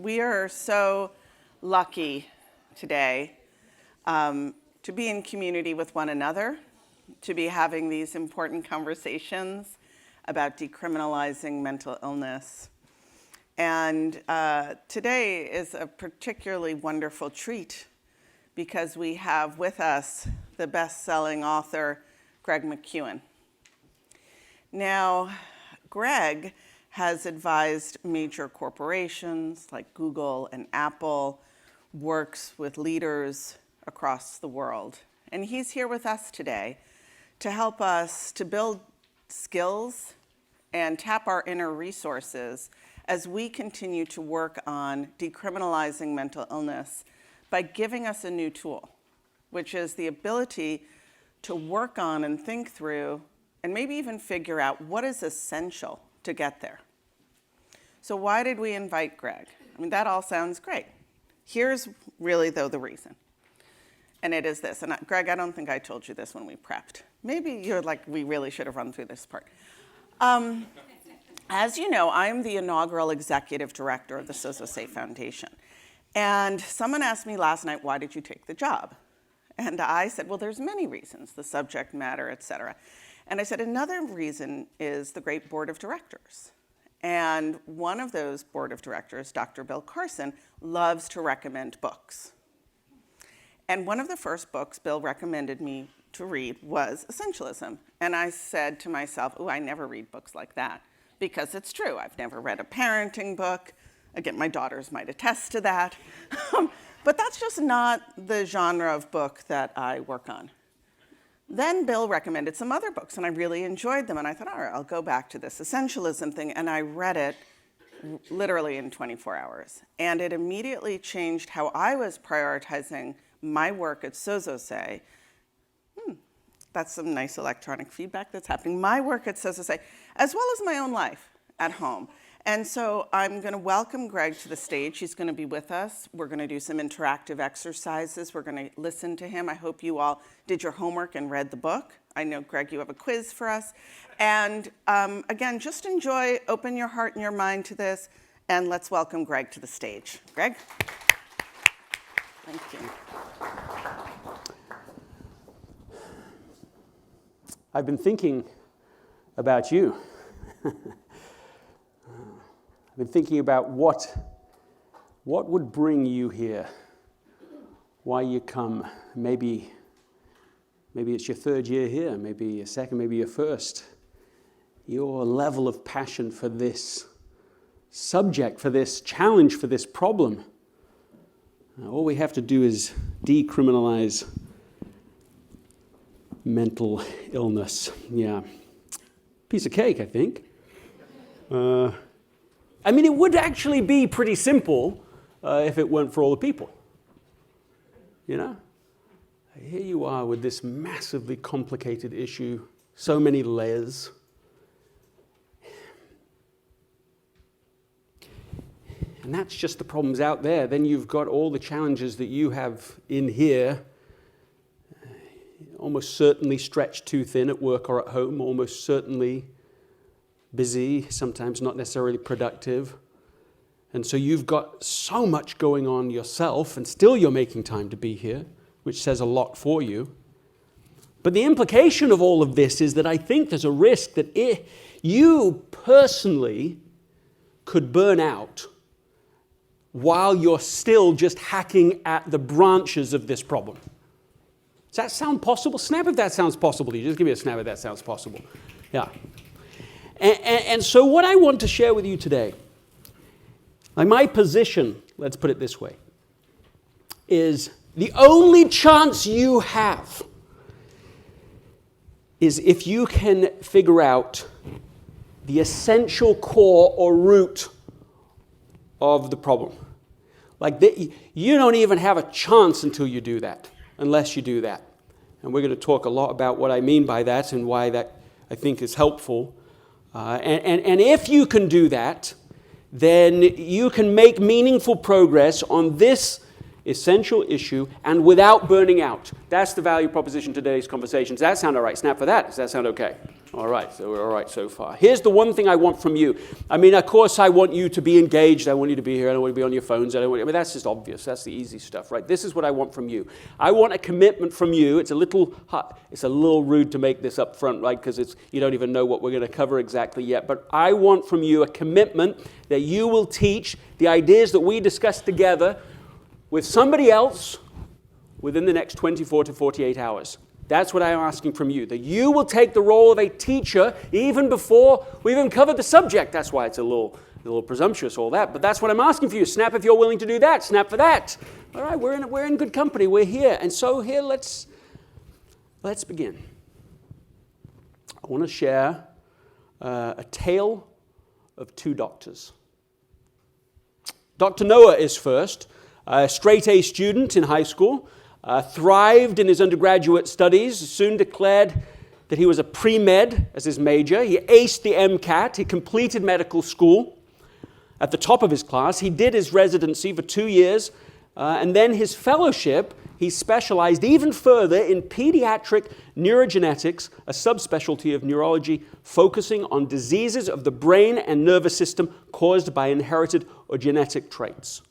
We are so lucky today to be in community with one another, to be having these important conversations about decriminalizing mental illness. And today is a particularly wonderful treat because we have with us the best-selling author, Greg McKeown. Now, Greg has advised major corporations like Google and Apple, works with leaders across the world. And he's here with us today to help us to build skills and tap our inner resources as we continue to work on decriminalizing mental illness by giving us a new tool, which is the ability to work on and think through and maybe even figure out what is essential to get there. So why did we invite Greg? I mean, that all sounds great. Here's really, though, the reason. And it is this. And Greg, I don't think I told you this when we prepped. Maybe you're like, we really should have run through this part. As you know, I'm the inaugural executive director of the Sozosei Foundation. And someone asked me last night, why did you take the job? And I said, well, there's many reasons, the subject matter, et cetera. And I said, another reason is the great board of directors. And one of those board of directors, Dr. Bill Carson, loves to recommend books. And one of the first books Bill recommended me to read was Essentialism. And I said to myself, oh, I never read books like that, because it's true. I've never read a parenting book. Again, my daughters might attest to that. But that's just not the genre of book that I work on. Then Bill recommended some other books, and I really enjoyed them. And I thought, all right, I'll go back to this Essentialism thing. And I read it literally in 24 hours. And it immediately changed how I was prioritizing my work at Sozosei. That's some nice electronic feedback that's happening. My work at Sozosei, as well as my own life at home. And so I'm going to welcome Greg to the stage. He's going to be with us. We're going to do some interactive exercises. We're going to listen to him. I hope you all did your homework and read the book. I know, Greg, you have a quiz for us. And again, just enjoy, open your heart and your mind to this, and let's welcome Greg to the stage. Greg? Thank you. I've been thinking about you. I've been thinking about what would bring you here, why you come. Maybe it's your third year here, maybe your second, maybe your first. Your level of passion for this subject, for this challenge, for this problem. All we have to do is decriminalize mental illness. Yeah. Piece of cake, I think. I mean, it would actually be pretty simple if it weren't for all the people. You know? Here you are with this massively complicated issue, so many layers. And that's just the problems out there. Then you've got all the challenges that you have in here, almost certainly stretched too thin at work or at home, almost certainly busy, sometimes not necessarily productive. And so you've got so much going on yourself, and still you're making time to be here, which says a lot for you. But the implication of all of this is that I think there's a risk that you personally could burn out while you're still just hacking at the branches of this problem. Does that sound possible? Snap if that sounds possible to you. Just give me a snap if that sounds possible. Yeah. And so what I want to share with you today, like my position, let's put it this way, is the only chance you have is if you can figure out the essential core or root of the problem. Like you don't even have a chance until you do that, unless you do that. And we're going to talk a lot about what I mean by that and why that I think is helpful. And if you can do that, then you can make meaningful progress on this essential issue, and without burning out. That's the value proposition today's conversation. Does that sound all right? Snap for that. Does that sound okay? All right, so we're all right so far. Here's the one thing I want from you. I mean, of course, I want you to be engaged. I want you to be here. I don't want you to be on your phones. That's just obvious. That's the easy stuff, right? This is what I want from you. I want a commitment from you. It's a little rude to make this up front, right? Because you don't even know what we're going to cover exactly yet. But I want from you a commitment that you will teach the ideas that we discuss together with somebody else within the next 24 to 48 hours. That's what I'm asking from you, that you will take the role of a teacher even before we even covered the subject. That's why it's a little presumptuous, all that. But that's what I'm asking for you. Snap if you're willing to do that. Snap for that. All right, we're in good company. We're here. And so here, let's begin. I want to share a tale of two doctors. Dr. Noah is first, a straight-A student in high school. Thrived in his undergraduate studies, soon declared that he was a pre-med as his major. He aced the MCAT. He completed medical school at the top of his class. He did his residency for 2 years, and then his fellowship, he specialized even further in pediatric neurogenetics, a subspecialty of neurology focusing on diseases of the brain and nervous system caused by inherited or genetic traits.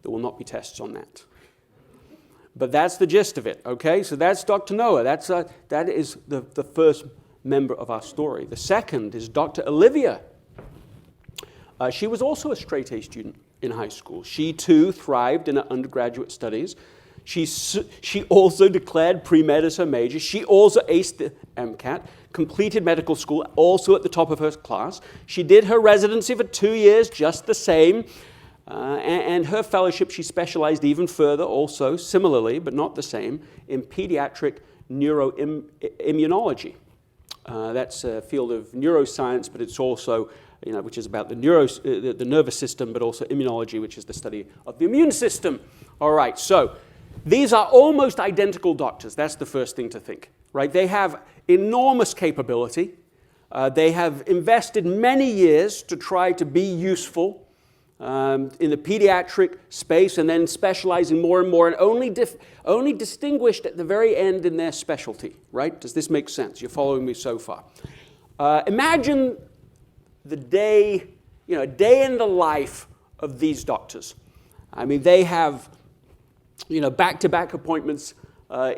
There will not be tests on that. But that's the gist of it, okay? So that's Dr. Noah. That is the first member of our story. The second is Dr. Olivia. She was also a straight-A student in high school. She, too, thrived in her undergraduate studies. She also declared pre-med as her major. She also aced the MCAT, completed medical school, also at the top of her class. She did her residency for 2 years, just the same. And her fellowship, she specialized even further, also similarly, but not the same, in pediatric neuroimmunology. That's a field of neuroscience, but it's also, which is about the nervous system, but also immunology, which is the study of the immune system. All right, so these are almost identical doctors. That's the first thing to think, right? They have enormous capability. They have invested many years to try to be useful in the pediatric space, and then specializing more and more, and only distinguished at the very end in their specialty, right? Does this make sense? You're following me so far. Imagine the day, a day in the life of these doctors. I mean, they have, back-to-back appointments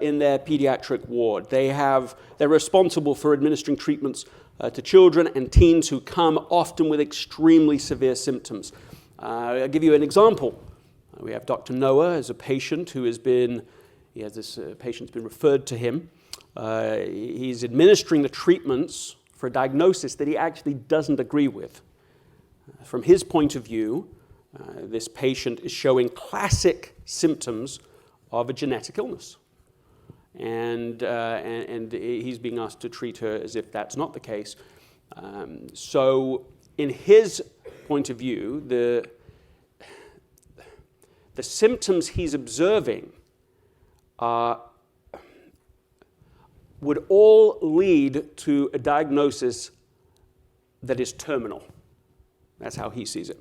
in their pediatric ward. They're responsible for administering treatments to children and teens who come often with extremely severe symptoms. I'll give you an example. We have Dr. Noah as a patient patient's been referred to him. He's administering the treatments for a diagnosis that he actually doesn't agree with. From his point of view, this patient is showing classic symptoms of a genetic illness. And he's being asked to treat her as if that's not the case. So in his point of view, the symptoms he's observing would all lead to a diagnosis that is terminal. That's how he sees it.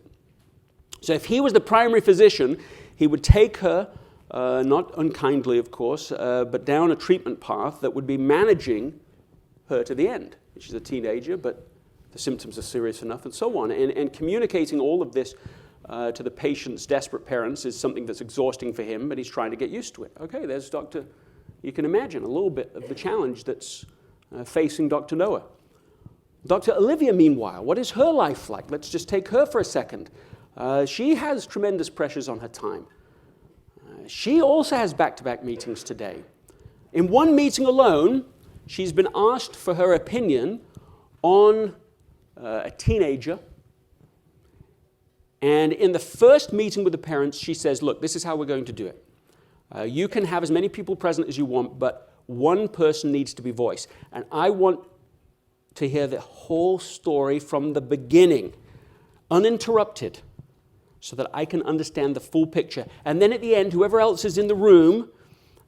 So if he was the primary physician, he would take her, not unkindly, of course, but down a treatment path that would be managing her to the end. She's a teenager, but the symptoms are serious enough, and so on. And communicating all of this to the patient's desperate parents is something that's exhausting for him, but he's trying to get used to it. Okay, there's Dr. You can imagine a little bit of the challenge that's facing Dr. Noah. Dr. Olivia, meanwhile, what is her life like? Let's just take her for a second. She has tremendous pressures on her time. She also has back-to-back meetings today. In one meeting alone, she's been asked for her opinion on a teenager. And in the first meeting with the parents, she says, look, this is how we're going to do it. You can have as many people present as you want, but one person needs to be voiced. And I want to hear the whole story from the beginning, uninterrupted, so that I can understand the full picture. And then at the end, whoever else is in the room,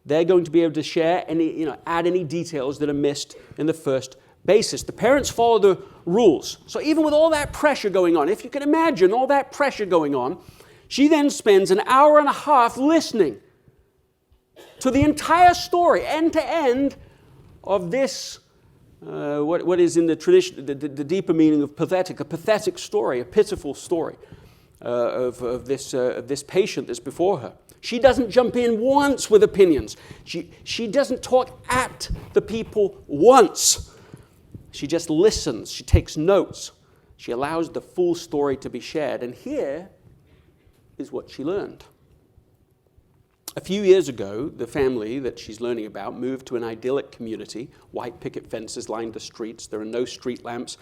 they're going to be able to share add any details that are missed in the first basis. The parents follow the rules. So even with all that pressure going on, if you can imagine all that pressure going on, she then spends an hour and a half listening to the entire story, end to end, of this, what is in the tradition, the deeper meaning of pathetic, a pathetic story, a pitiful story of this patient that's before her. She doesn't jump in once with opinions. She doesn't talk at the people once. She just listens. She takes notes. She allows the full story to be shared. And here is what she learned. A few years ago, the family that she's learning about moved to an idyllic community. White picket fences lined the streets. There are no street lamps.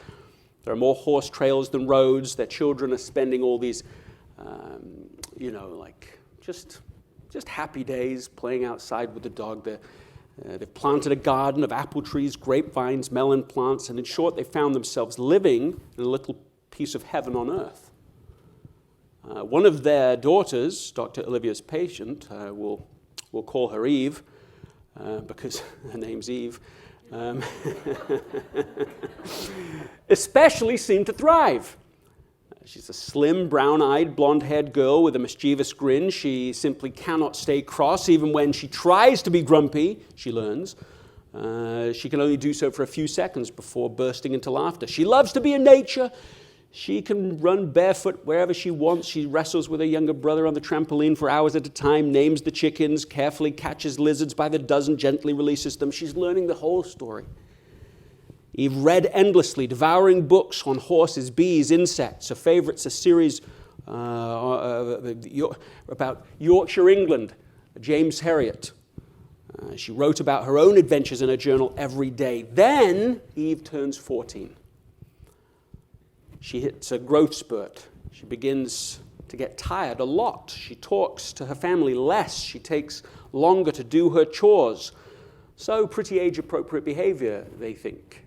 There are more horse trails than roads. Their children are spending all these, just happy days playing outside with the dog. They've planted a garden of apple trees, grapevines, melon plants, and in short, they found themselves living in a little piece of heaven on earth. One of their daughters, Dr. Olivia's patient, we'll call her Eve, because her name's Eve, especially seemed to thrive. She's a slim, brown-eyed, blonde-haired girl with a mischievous grin. She simply cannot stay cross. Even when she tries to be grumpy, she learns. She can only do so for a few seconds before bursting into laughter. She loves to be in nature. She can run barefoot wherever she wants. She wrestles with her younger brother on the trampoline for hours at a time, names the chickens, carefully catches lizards by the dozen, gently releases them. She's learning the whole story. Eve read endlessly, devouring books on horses, bees, insects. Her favorite's a series about Yorkshire, England, James Herriot. She wrote about her own adventures in her journal every day. Then Eve turns 14. She hits a growth spurt. She begins to get tired a lot. She talks to her family less. She takes longer to do her chores. So pretty age-appropriate behavior, they think.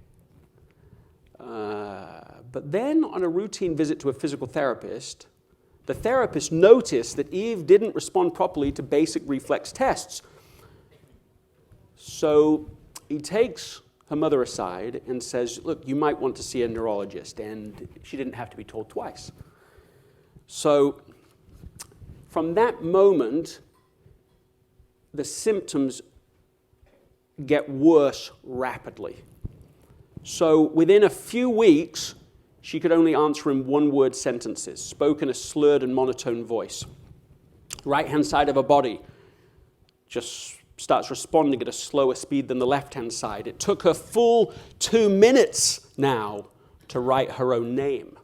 But then on a routine visit to a physical therapist, the therapist noticed that Eve didn't respond properly to basic reflex tests. So he takes her mother aside and says, look, you might want to see a neurologist. And she didn't have to be told twice. So from that moment, the symptoms get worse rapidly. So within a few weeks, she could only answer in one-word sentences, spoken a slurred and monotone voice. Right-hand side of her body just starts responding at a slower speed than the left-hand side. It took her full 2 minutes now to write her own name.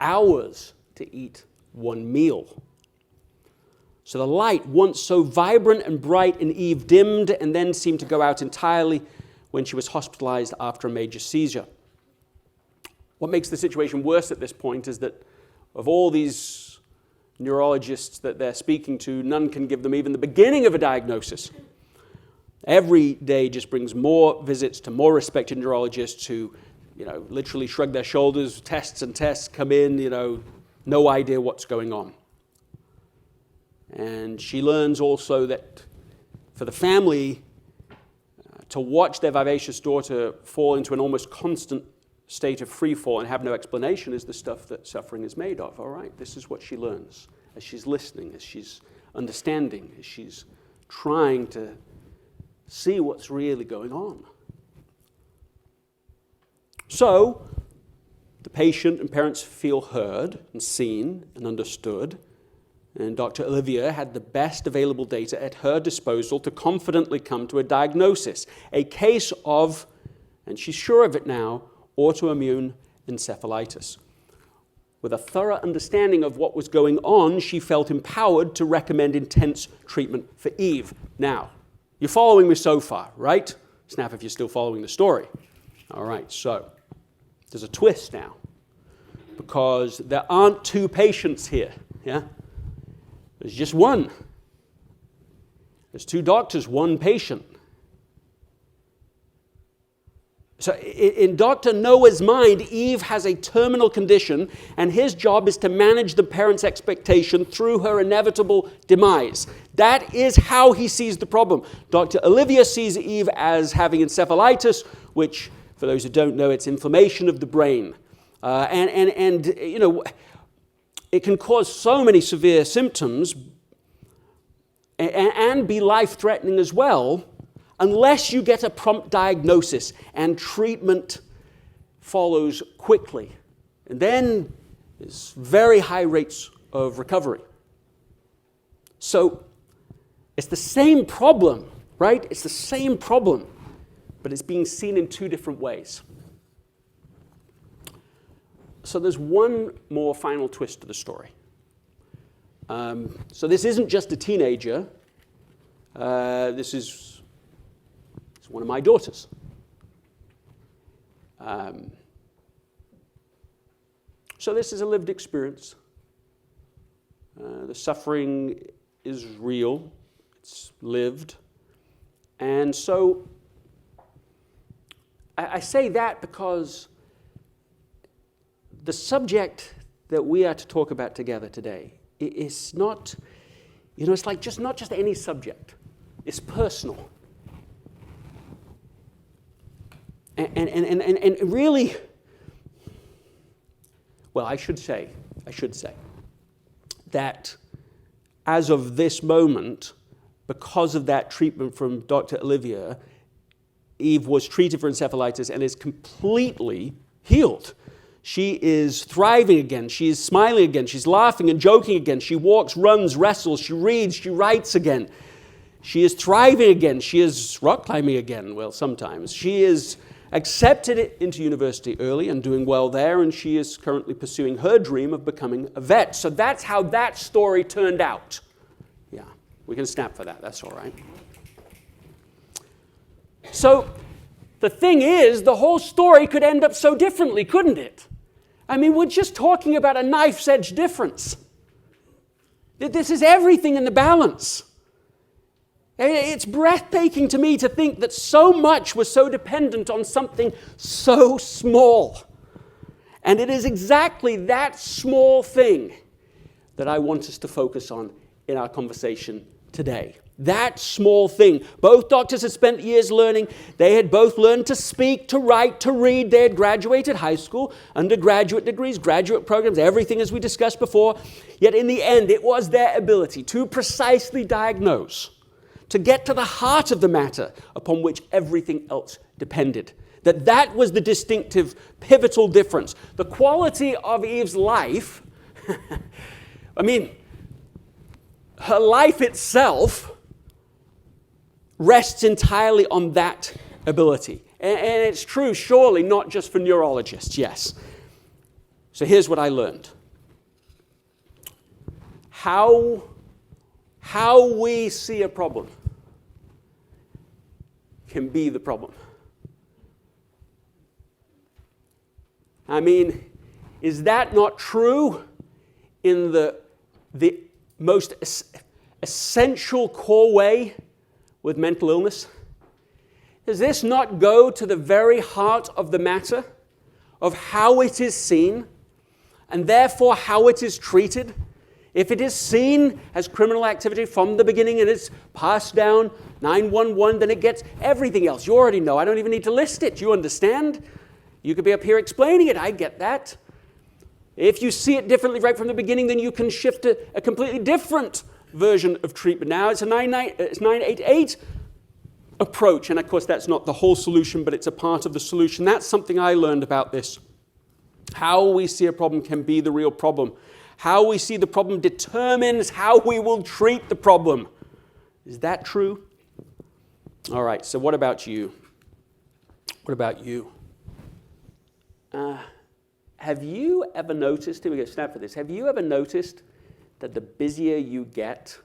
Hours to eat one meal. So the light, once so vibrant and bright in Eve, dimmed and then seemed to go out entirely when she was hospitalized after a major seizure. What makes the situation worse at this point is that of all these neurologists that they're speaking to, none can give them even the beginning of a diagnosis. Every day just brings more visits to more respected neurologists who, literally shrug their shoulders, tests and tests come in, no idea what's going on. And she learns also that for the family, to watch their vivacious daughter fall into an almost constant state of free fall and have no explanation is the stuff that suffering is made of. All right, this is what she learns as she's listening, as she's understanding, as she's trying to see what's really going on. So the patient and parents feel heard and seen and understood. And Dr. Olivia had the best available data at her disposal to confidently come to a diagnosis, a case of, and she's sure of it now, autoimmune encephalitis. With a thorough understanding of what was going on, she felt empowered to recommend intense treatment for Eve. Now, you're following me so far, right? Snap if you're still following the story. All right, so there's a twist now, because there aren't two patients here, yeah? There's just one. There's two doctors, one patient. So in Dr. Noah's mind, Eve has a terminal condition, and his job is to manage the parent's expectation through her inevitable demise. That is how he sees the problem. Dr. Olivia sees Eve as having encephalitis, which, for those who don't know, it's inflammation of the brain. It can cause so many severe symptoms, and be life-threatening as well, unless you get a prompt diagnosis and treatment follows quickly. And then there's very high rates of recovery. So it's the same problem, right? It's the same problem, but it's being seen in two different ways. So there's one more final twist to the story. So this isn't just a teenager. This is one of my daughters. So this is a lived experience. The suffering is real. It's lived. And so I say that because the subject that we are to talk about together today is not, it's like not just any subject. It's personal. And really, well, I should say that as of this moment, because of that treatment from Dr. Olivia, Eve was treated for encephalitis and is completely healed. She is thriving again. She is smiling again. She's laughing and joking again. She walks, runs, wrestles. She reads. She writes again. She is thriving again. She is rock climbing again. Well, sometimes. She is accepted into university early and doing well there, and she is currently pursuing her dream of becoming a vet. So that's how that story turned out. Yeah, we can snap for that. That's all right. So the thing is, the whole story could end up so differently, couldn't it? I mean, we're just talking about a knife's edge difference. This is everything in the balance. It's breathtaking to me to think that so much was so dependent on something so small. And it is exactly that small thing that I want us to focus on in our conversation today. That small thing. Both doctors had spent years learning. They had both learned to speak, to write, to read. They had graduated high school, undergraduate degrees, graduate programs, everything as we discussed before. Yet in the end, it was their ability to precisely diagnose, to get to the heart of the matter upon which everything else depended. That was the distinctive, pivotal difference. The quality of Eve's life, her life itself rests entirely on that ability. And it's true, surely, not just for neurologists, yes. So here's what I learned. How we see a problem can be the problem. I mean, is that not true in the most essential core way with mental illness? Does this not go to the very heart of the matter of how it is seen and therefore how it is treated? If it is seen as criminal activity from the beginning and it's passed down 911, then it gets everything else. You already know. I don't even need to list it. You understand? You could be up here explaining it. I get that. If you see it differently right from the beginning, then you can shift to a completely different version of treatment. Now it's a 988 approach, and of course that's not the whole solution, but it's a part of the solution. That's something I learned about this. How we see a problem can be the real problem. How we see the problem determines how we will treat the problem. Is that true? All right, so what about you? What about you? Have you ever noticed, here we go, snap for this, have you ever noticed that the busier you get,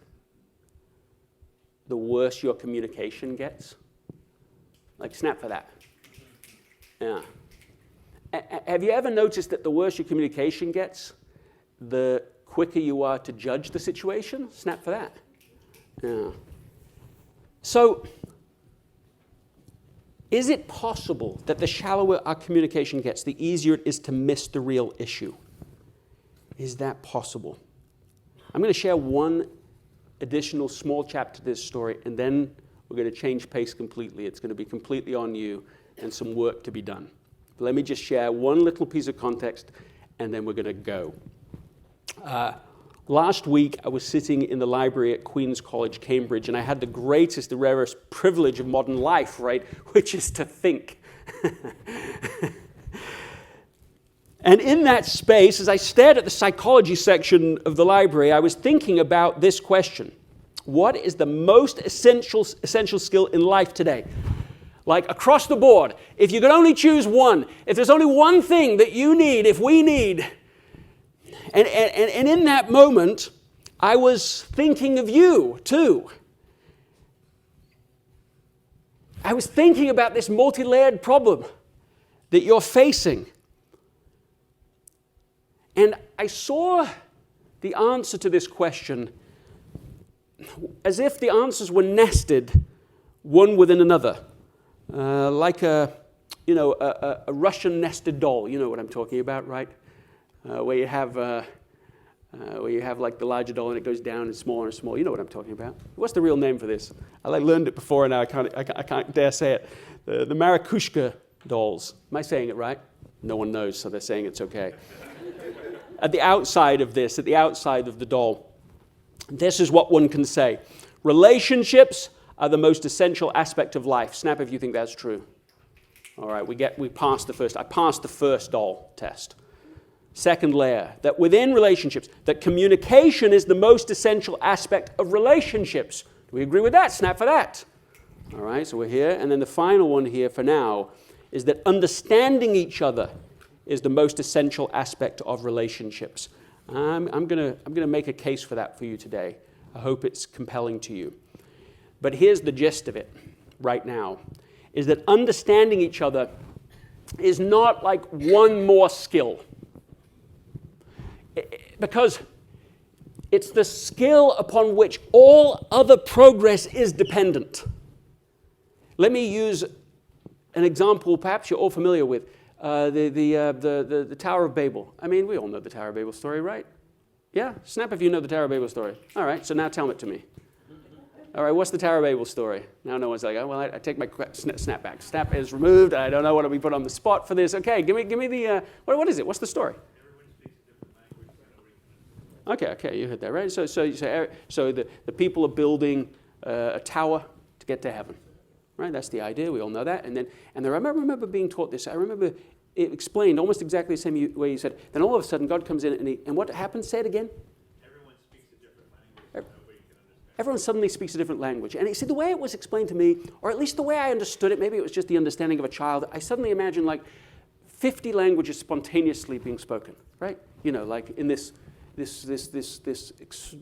the worse your communication gets? Like, snap for that. Yeah. Have you ever noticed that the worse your communication gets, the quicker you are to judge the situation? Snap for that. Yeah. So, is it possible that the shallower our communication gets, the easier it is to miss the real issue? Is that possible? I'm going to share one additional small chapter to this story, and then we're going to change pace completely. It's going to be completely on you and some work to be done. But let me just share one little piece of context, and then we're going to go. Last week, I was sitting in the library at Queen's College, Cambridge, and I had the greatest, the rarest privilege of modern life, right? Which is to think. And in that space, as I stared at the psychology section of the library, I was thinking about this question. What is the most essential skill in life today? Like across the board, if you could only choose one, if there's only one thing that you need, if we need, and in that moment, I was thinking of you too. I was thinking about this multi-layered problem that you're facing. And I saw the answer to this question as if the answers were nested one within another. Like a Russian nested doll. You know what I'm talking about, right? Where you have like the larger doll and it goes down and smaller and smaller. You know what I'm talking about. What's the real name for this? I learned it before and now I can't dare say it. The Marikushka dolls. Am I saying it right? No one knows, so they're saying it's okay. At the outside of this, at the outside of the doll, this is what one can say. Relationships are the most essential aspect of life. Snap if you think that's true. All right, I passed the first doll test. Second layer, that within relationships, that communication is the most essential aspect of relationships. Do we agree with that? Snap for that. All right, so we're here. And then the final one here for now is that understanding each other is the most essential aspect of relationships. I'm gonna make a case for that for you today. I hope it's compelling to you. But here's the gist of it right now, is that understanding each other is not like one more skill. Because it's the skill upon which all other progress is dependent. Let me use an example perhaps you're all familiar with. The Tower of Babel. I mean, we all know the Tower of Babel story, right? Yeah? Snap if you know the Tower of Babel story. All right, so now tell it to me. All right, what's the Tower of Babel story? Now no one's like, oh, well, I take my snap back. Snap is removed. I don't know what we put on the spot for this. Okay, give me the, what is it? What's the story? Okay, you heard that, right? So the people are building a tower to get to heaven. Right, that's the idea. We all know that. And I remember being taught this. I remember it explained almost exactly the same way you said. Then all of a sudden, God comes in and what happens? Say it again. Everyone speaks a different language. Nobody can understand. Everyone suddenly speaks a different language. And you see, the way it was explained to me, or at least the way I understood it, maybe it was just the understanding of a child. I suddenly imagined like 50 languages spontaneously being spoken. Right? You know, like in this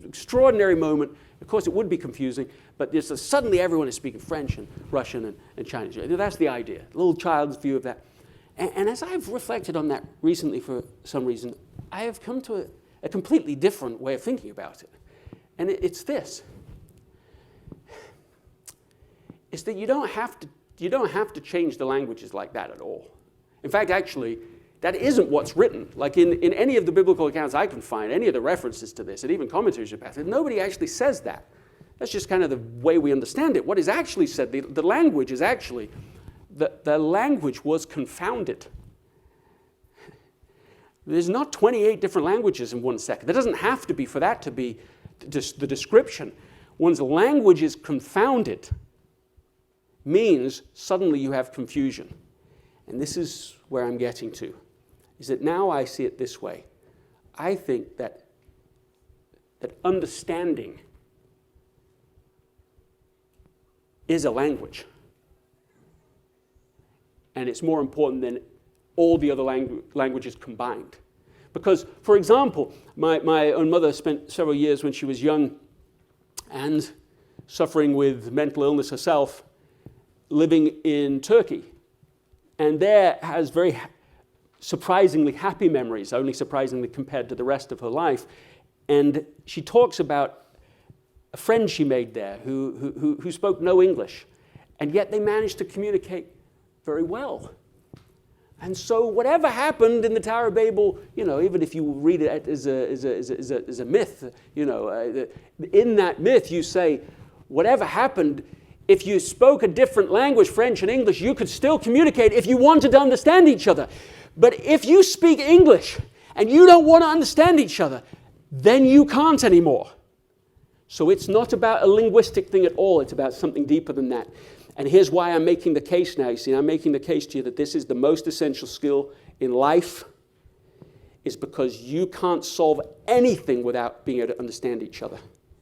extraordinary moment. Of course, it would be confusing, but suddenly everyone is speaking French and Russian and Chinese. That's the idea, a little child's view of that. And as I've reflected on that recently for some reason, I have come to a completely different way of thinking about it. And it's this. It's that you don't have to change the languages like that at all. In fact, actually, that isn't what's written. Like in any of the biblical accounts I can find, any of the references to this, and even commentaries about it, nobody actually says that. That's just kind of the way we understand it. What is actually said, the language is actually, the language was confounded. There's not 28 different languages in 1 second. There doesn't have to be for that to be just the description. One's language is confounded means suddenly you have confusion. And this is where I'm getting to. Is that now I see it this way. I think that understanding is a language. And it's more important than all the other languages combined. Because, for example, my own mother spent several years when she was young and suffering with mental illness herself, living in Turkey. And there has very surprisingly happy memories, only surprisingly compared to the rest of her life. And she talks about a friend she made there who spoke no English, and yet they managed to communicate very well. And so whatever happened in the Tower of Babel, even if you read it as a myth, in that myth you say, whatever happened, if you spoke a different language, French and English, you could still communicate if you wanted to understand each other. But if you speak English and you don't want to understand each other, then you can't anymore. So it's not about a linguistic thing at all. It's about something deeper than that. And here's why I'm making the case now. You see, I'm making the case to you that this is the most essential skill in life, is because you can't solve anything without being able to understand each other.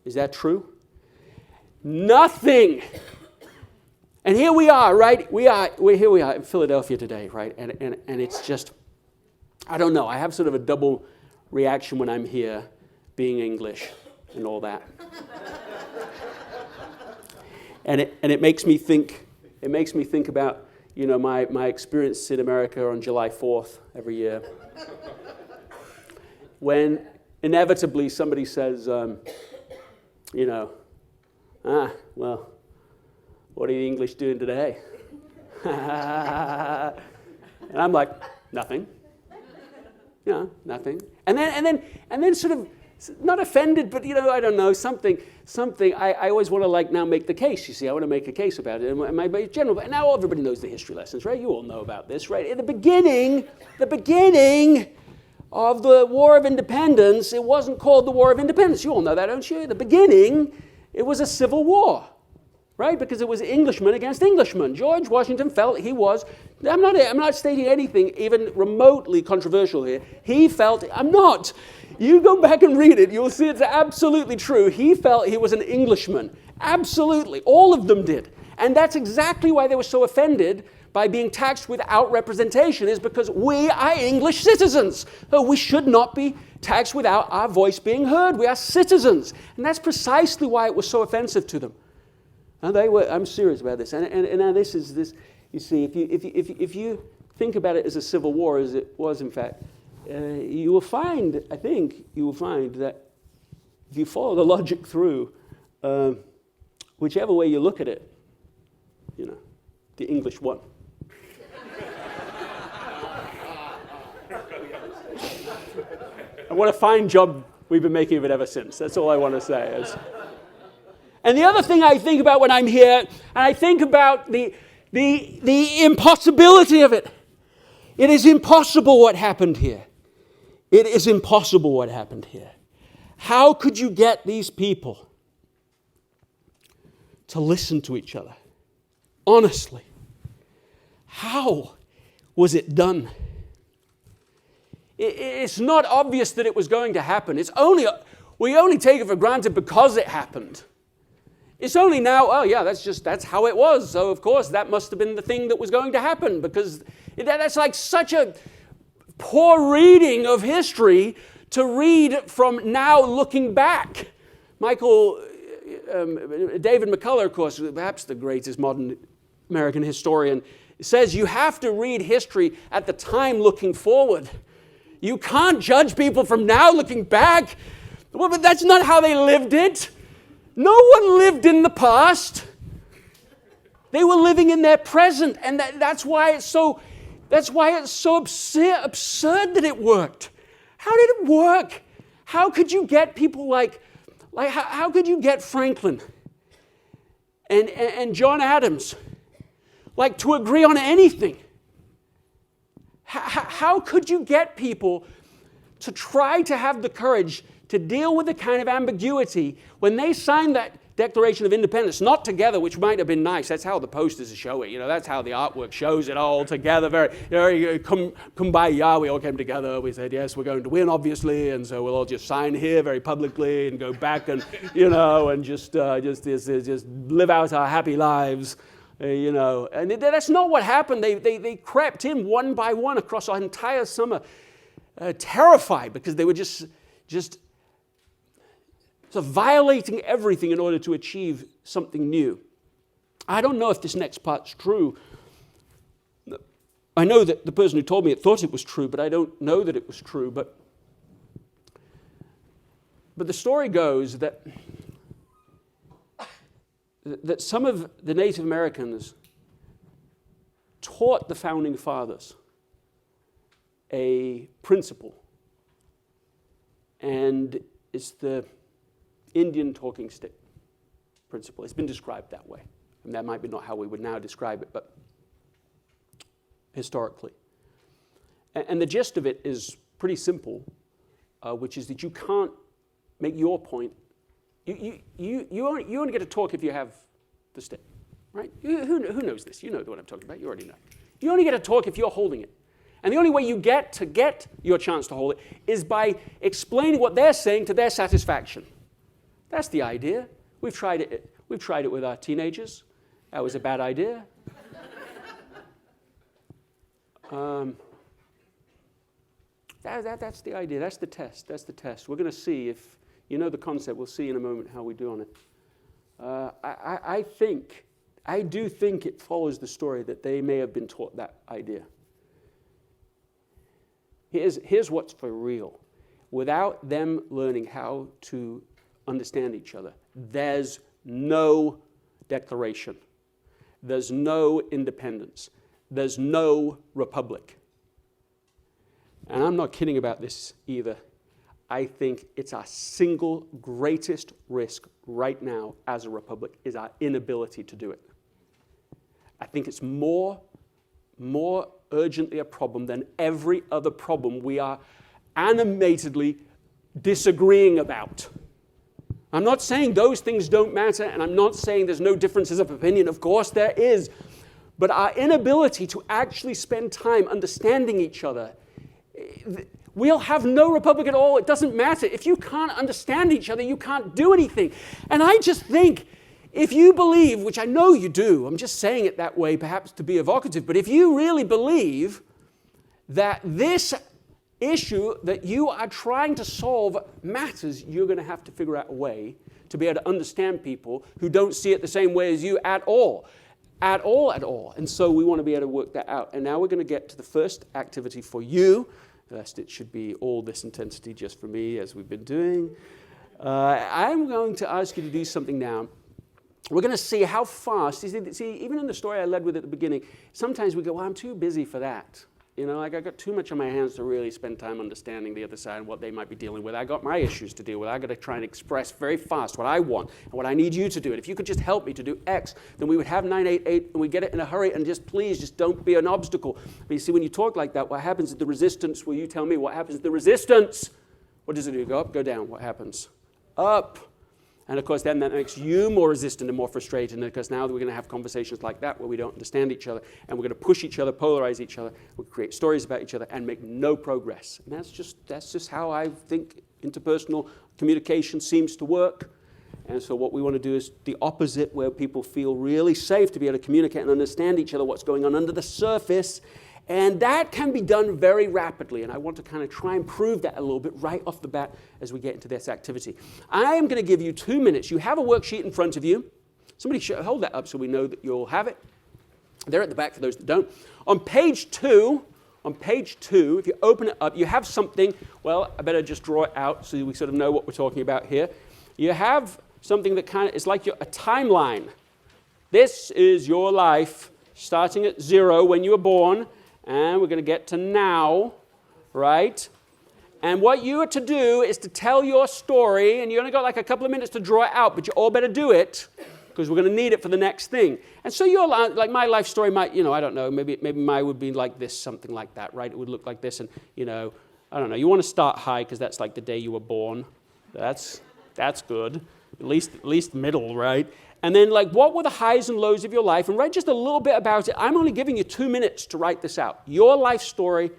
Is that true? Nothing. And here we are, right? Here we are in Philadelphia today, right? And it's just, I don't know. I have sort of a double reaction when I'm here, being English and all that. And it makes me think. It makes me think about, you know, my experience in America on July 4th every year, when inevitably somebody says, you know, well, what are the English doing today? And I'm like, nothing. You know, nothing. And then sort of, not offended, but, you know, I don't know, something. I always want to, like, now make the case, you see. I want to make a case about it. And my general, now everybody knows the history lessons, right? You all know about this, right? In the beginning of the War of Independence, it wasn't called the War of Independence. You all know that, don't you? In the beginning, it was a civil war, right? Because it was Englishmen against Englishmen. George Washington felt he was, I'm not stating anything even remotely controversial here. He felt, I'm not. You go back and read it, you'll see it's absolutely true. He felt he was an Englishman. Absolutely. All of them did. And that's exactly why they were so offended by being taxed without representation, is because we are English citizens. So we should not be taxed without our voice being heard. We are citizens. And that's precisely why it was so offensive to them. And I'm serious about this. And now this is this, you see, if you think about it as a civil war, as it was in fact, you will find that if you follow the logic through, whichever way you look at it, you know, the English won. And what a fine job we've been making of it ever since. That's all I want to say. And the other thing I think about when I'm here, and I think about the impossibility of it. It is impossible what happened here. It is impossible what happened here. How could you get these people to listen to each other? Honestly. How was it done? It's not obvious that it was going to happen. We only take it for granted because it happened. It's only now, oh yeah, that's how it was. So of course that must have been the thing that was going to happen, because that's like such a poor reading of history to read from now looking back. David McCullough, of course, perhaps the greatest modern American historian, says you have to read history at the time looking forward. You can't judge people from now looking back. Well, but that's not how they lived it. No one lived in the past. They were living in their present, and that's why it's so absurd that it worked. How did it work? How could you get people how could you get Franklin and John Adams to agree on anything? How could you get people to try to have the courage to deal with the kind of ambiguity when they signed that Declaration of Independence, not together, which might have been nice. That's how the posters show it. You know, that's how the artwork shows it all together. Very kumbaya. We all came together. We said, yes, we're going to win, obviously, and so we'll all just sign here very publicly and go back and, and just live out our happy lives. And that's not what happened. They crept in one by one across our entire summer, terrified because they were just violating everything in order to achieve something new. I don't know if this next part's true. I know that the person who told me it thought it was true, but I don't know that it was true. But the story goes that some of the Native Americans taught the Founding Fathers a principle. And it's the Indian talking stick principle. It's been described that way. And that might be not how we would now describe it, but historically. And the gist of it is pretty simple, which is that you can't make your point. You only get to talk if you have the stick, right? Who knows this? You know what I'm talking about. You already know. You only get to talk if you're holding it. And the only way you get your chance to hold it is by explaining what they're saying to their satisfaction. That's the idea. We've tried it with our teenagers. That was a bad idea. That's the idea. That's the test. That's the test. We're going to see if you know the concept. We'll see in a moment how we do on it. I do think it follows the story that they may have been taught that idea. Here's what's for real. Without them learning how to understand each other, there's no declaration. There's no independence. There's no republic. And I'm not kidding about this either. I think it's our single greatest risk right now as a republic is our inability to do it. I think it's more urgently a problem than every other problem we are animatedly disagreeing about. I'm not saying those things don't matter, and I'm not saying there's no differences of opinion. Of course there is. But our inability to actually spend time understanding each other, we'll have no republic at all. It doesn't matter. If you can't understand each other, you can't do anything. And I just think, if you believe, which I know you do, I'm just saying it that way perhaps to be evocative, but if you really believe that this issue that you are trying to solve matters, you're going to have to figure out a way to be able to understand people who don't see it the same way as you at all. At all. And so we want to be able to work that out. And now we're going to get to the first activity for you, lest it should be all this intensity just for me, as we've been doing. I'm going to ask you to do something now. We're going to see how fast, see, even in the story I led with at the beginning, sometimes we go, well, I'm too busy for that. You know, like I got too much on my hands to really spend time understanding the other side and what they might be dealing with. I got my issues to deal with. I got to try and express very fast what I want and what I need you to do. And if you could just help me to do X, then we would have 988 and we'd get it in a hurry, and just don't be an obstacle. But you see, when you talk like that, what happens is the resistance, will you tell me what happens? The resistance, what does it do? Go up, go down. What happens? Up. And of course, then that makes you more resistant and more frustrated, because now we're going to have conversations like that where we don't understand each other, and we're going to push each other, polarize each other, we'll create stories about each other, and make no progress. And that's just how I think interpersonal communication seems to work. And so what we want to do is the opposite, where people feel really safe to be able to communicate and understand each other, what's going on under the surface. And that can be done very rapidly, and I want to kind of try and prove that a little bit right off the bat as we get into this activity. I am going to give you 2 minutes. You have a worksheet in front of you. Somebody should hold that up so we know that you'll have it. They're at the back for those that don't. On page 2, if you open it up, you have something. Well, I better just draw it out so we sort of know what we're talking about here. You have something that kind of is like a timeline. This is your life starting at 0 when you were born. And we're going to get to now, right? And what you are to do is to tell your story, and you only got like a couple of minutes to draw it out, but you all better do it, because we're going to need it for the next thing. And so your like my life story might, I don't know, maybe mine would be like this, something like that, right? It would look like this, and I don't know. You want to start high because that's like the day you were born. That's good. At least middle, right? And then, what were the highs and lows of your life? And write just a little bit about it. I'm only giving you 2 minutes to write this out. Your life story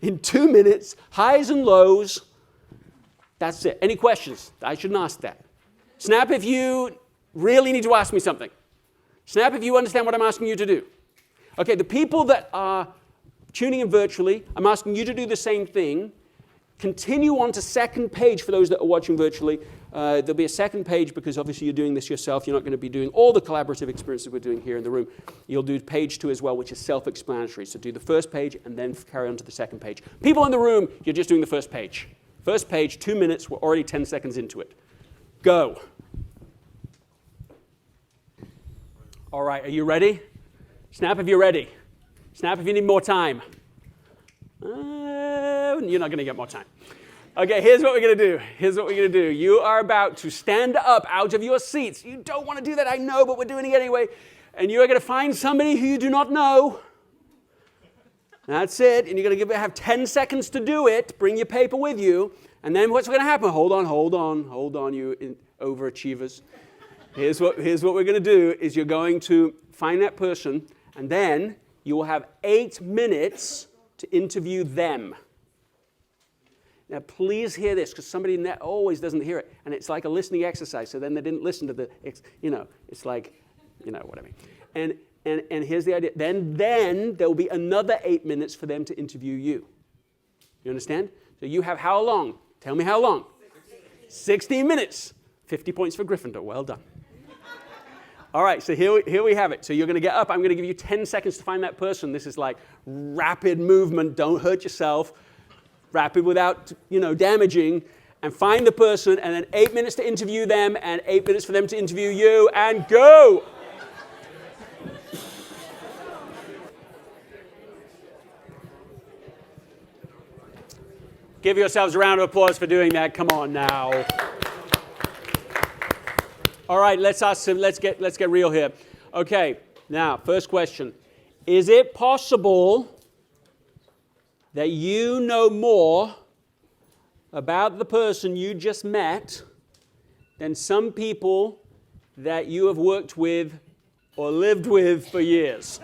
in 2 minutes, highs and lows. That's it. Any questions? I shouldn't ask that. Snap if you really need to ask me something. Snap if you understand what I'm asking you to do. Okay, the people that are tuning in virtually, I'm asking you to do the same thing. Continue on to second page for those that are watching virtually. There'll be a second page because obviously you're doing this yourself. You're not going to be doing all the collaborative experiences we're doing here in the room. You'll do page 2 as well, which is self-explanatory. So do the first page and then carry on to the second page. People in the room, you're just doing the first page. First page, 2 minutes. We're already 10 seconds into it. Go. All right, are you ready? Snap if you're ready. Snap if you need more time. You're not going to get more time. Okay, here's what we're going to do. You are about to stand up out of your seats. You don't want to do that, I know, but we're doing it anyway. And you are going to find somebody who you do not know. That's it. And you're going to have 10 seconds to do it. Bring your paper with you. And then what's going to happen? Hold on, you overachievers. Here's what we're going to do is you're going to find that person, and then you will have 8 minutes to interview them. Now, please hear this, because somebody always doesn't hear it, and it's like a listening exercise, so then they didn't listen to the, it's like, what I mean. And here's the idea. Then there will be another 8 minutes for them to interview you. You understand? So you have how long? Tell me how long? 16 minutes. 50 points for Gryffindor. Well done. All right, so here we have it. So you're going to get up. I'm going to give you 10 seconds to find that person. This is like rapid movement. Don't hurt yourself. Rapid without, damaging. And find the person, and then 8 minutes to interview them, and 8 minutes for them to interview you, and go! Give yourselves a round of applause for doing that. Come on now. All right, let's get real here. Okay, now, first question. Is it possible that you know more about the person you just met than some people that you have worked with or lived with for years?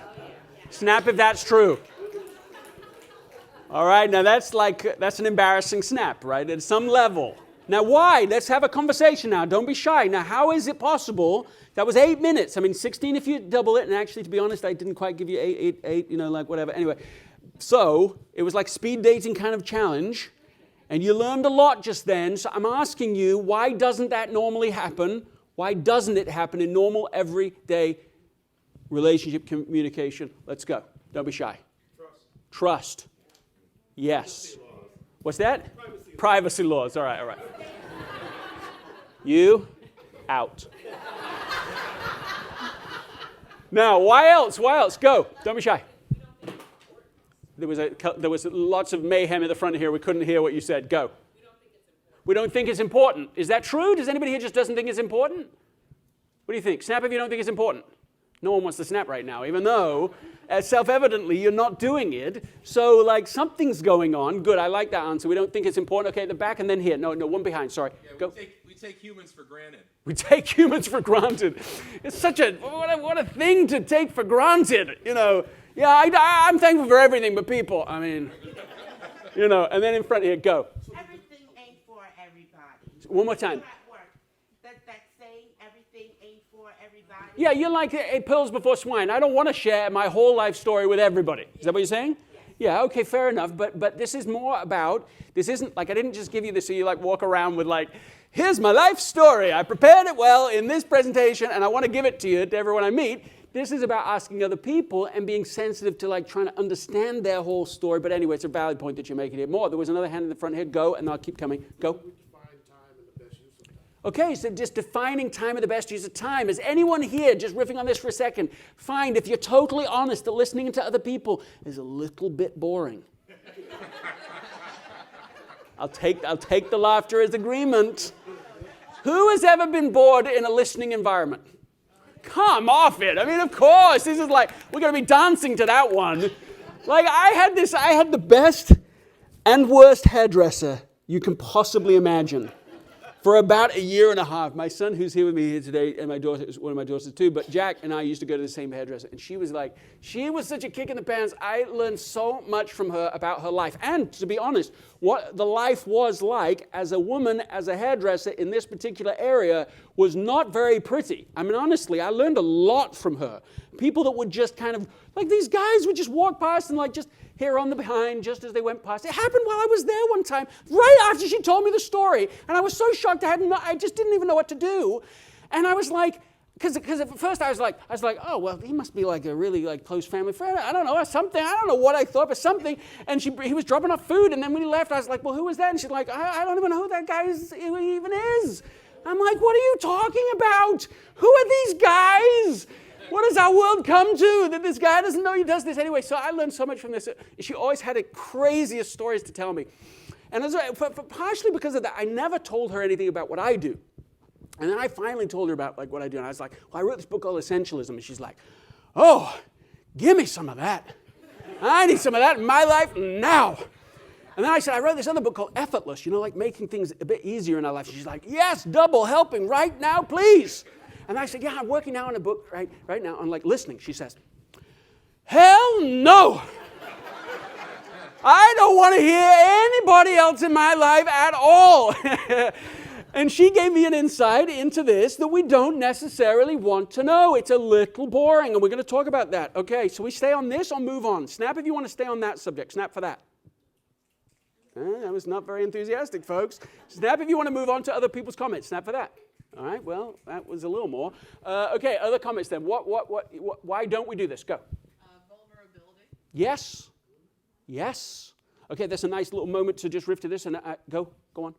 Snap if that's true. All right, now that's an embarrassing snap, right, at some level. Now why? Let's have a conversation now. Don't be shy. Now how is it possible? That was 8 minutes. I mean, 16 if you double it, and actually, to be honest, I didn't quite give you eight, whatever. Anyway, so it was like speed dating kind of challenge, and you learned a lot just then. So I'm asking you, why doesn't that normally happen? Why doesn't it happen in normal, everyday relationship communication? Let's go. Don't be shy. Trust. Yes. What's that? Privacy laws. All right. You, out. Now, why else? Go. Don't be shy. There was lots of mayhem in the front here. We couldn't hear what you said. Go. We don't think it's important. Is that true? Does anybody here just doesn't think it's important? What do you think? Snap if you don't think it's important. No one wants to snap right now, even though self-evidently you're not doing it. So something's going on. Good, I like that answer. We don't think it's important. Okay, at the back and then here. No, one behind. Sorry. Yeah, go. We take humans for granted. We take humans for granted. It's such what a thing to take for granted. Yeah, I'm thankful for everything but people. I mean, and then in front here, go. Everything ain't for everybody. One more time. That saying, everything ain't for everybody. Yeah, you're like 8 pills before swine. I don't want to share my whole life story with everybody. Is that what you're saying? Yeah, okay, fair enough. But this is more about, this isn't I didn't just give you this so you walk around with here's my life story. I prepared it well in this presentation and I want to give it to you, to everyone I meet. This is about asking other people and being sensitive to trying to understand their whole story. But anyway, it's a valid point that you're making here. More. There was another hand in the front here. Go, and I'll keep coming. Go. Okay, so just defining time and the best use of time. Is anyone here, just riffing on this for a second, find if you're totally honest that listening to other people is a little bit boring? I'll take the laughter as agreement. Who has ever been bored in a listening environment? Come off it. I mean, of course. This is we're going to be dancing to that one. I had the best and worst hairdresser you can possibly imagine for about a year and a half. My son, who's here with me here today, and my daughter is one of my daughters too, but Jack and I used to go to the same hairdresser, and she was such a kick in the pants. I learned so much from her about her life, and to be honest, what the life was like as a woman, as a hairdresser in this particular area was not very pretty. I mean, honestly, I learned a lot from her. People that would just kind of, these guys would just walk past and just here on the behind, just as they went past. It happened while I was there one time, right after she told me the story. And I was so shocked, I just didn't even know what to do. And I was because at first I was like, oh, well, he must be a really close family friend. I don't know, something. I don't know what I thought, but something. And he was dropping off food. And then when he left, I was like, well, who was that? And she's like, I don't even know who that guy even is. I'm like, what are you talking about? Who are these guys? What does our world come to that this guy doesn't know he does this? Anyway, so I learned so much from this. She always had the craziest stories to tell me. And partially because of that, I never told her anything about what I do. And then I finally told her about what I do. And I was like, well, I wrote this book called Essentialism. And she's like, oh, give me some of that. I need some of that in my life now. And then I said, I wrote this other book called Effortless, like making things a bit easier in our life. She's like, yes, double helping right now, please. And I said, yeah, I'm working now on a book right now on like listening. She says, hell no. I don't want to hear anybody else in my life at all. And she gave me an insight into this that we don't necessarily want to know. It's a little boring, and we're going to talk about that. Okay, so we stay on this or move on? Snap if you want to stay on that subject. Snap for that. That was not very enthusiastic, folks. Snap if you want to move on to other people's comments. Snap for that. All right, well, that was a little more. Okay, other comments then. Why don't we do this? Go. Vulnerability. Yes. Yes. Okay, that's a nice little moment to just riff to this and go on.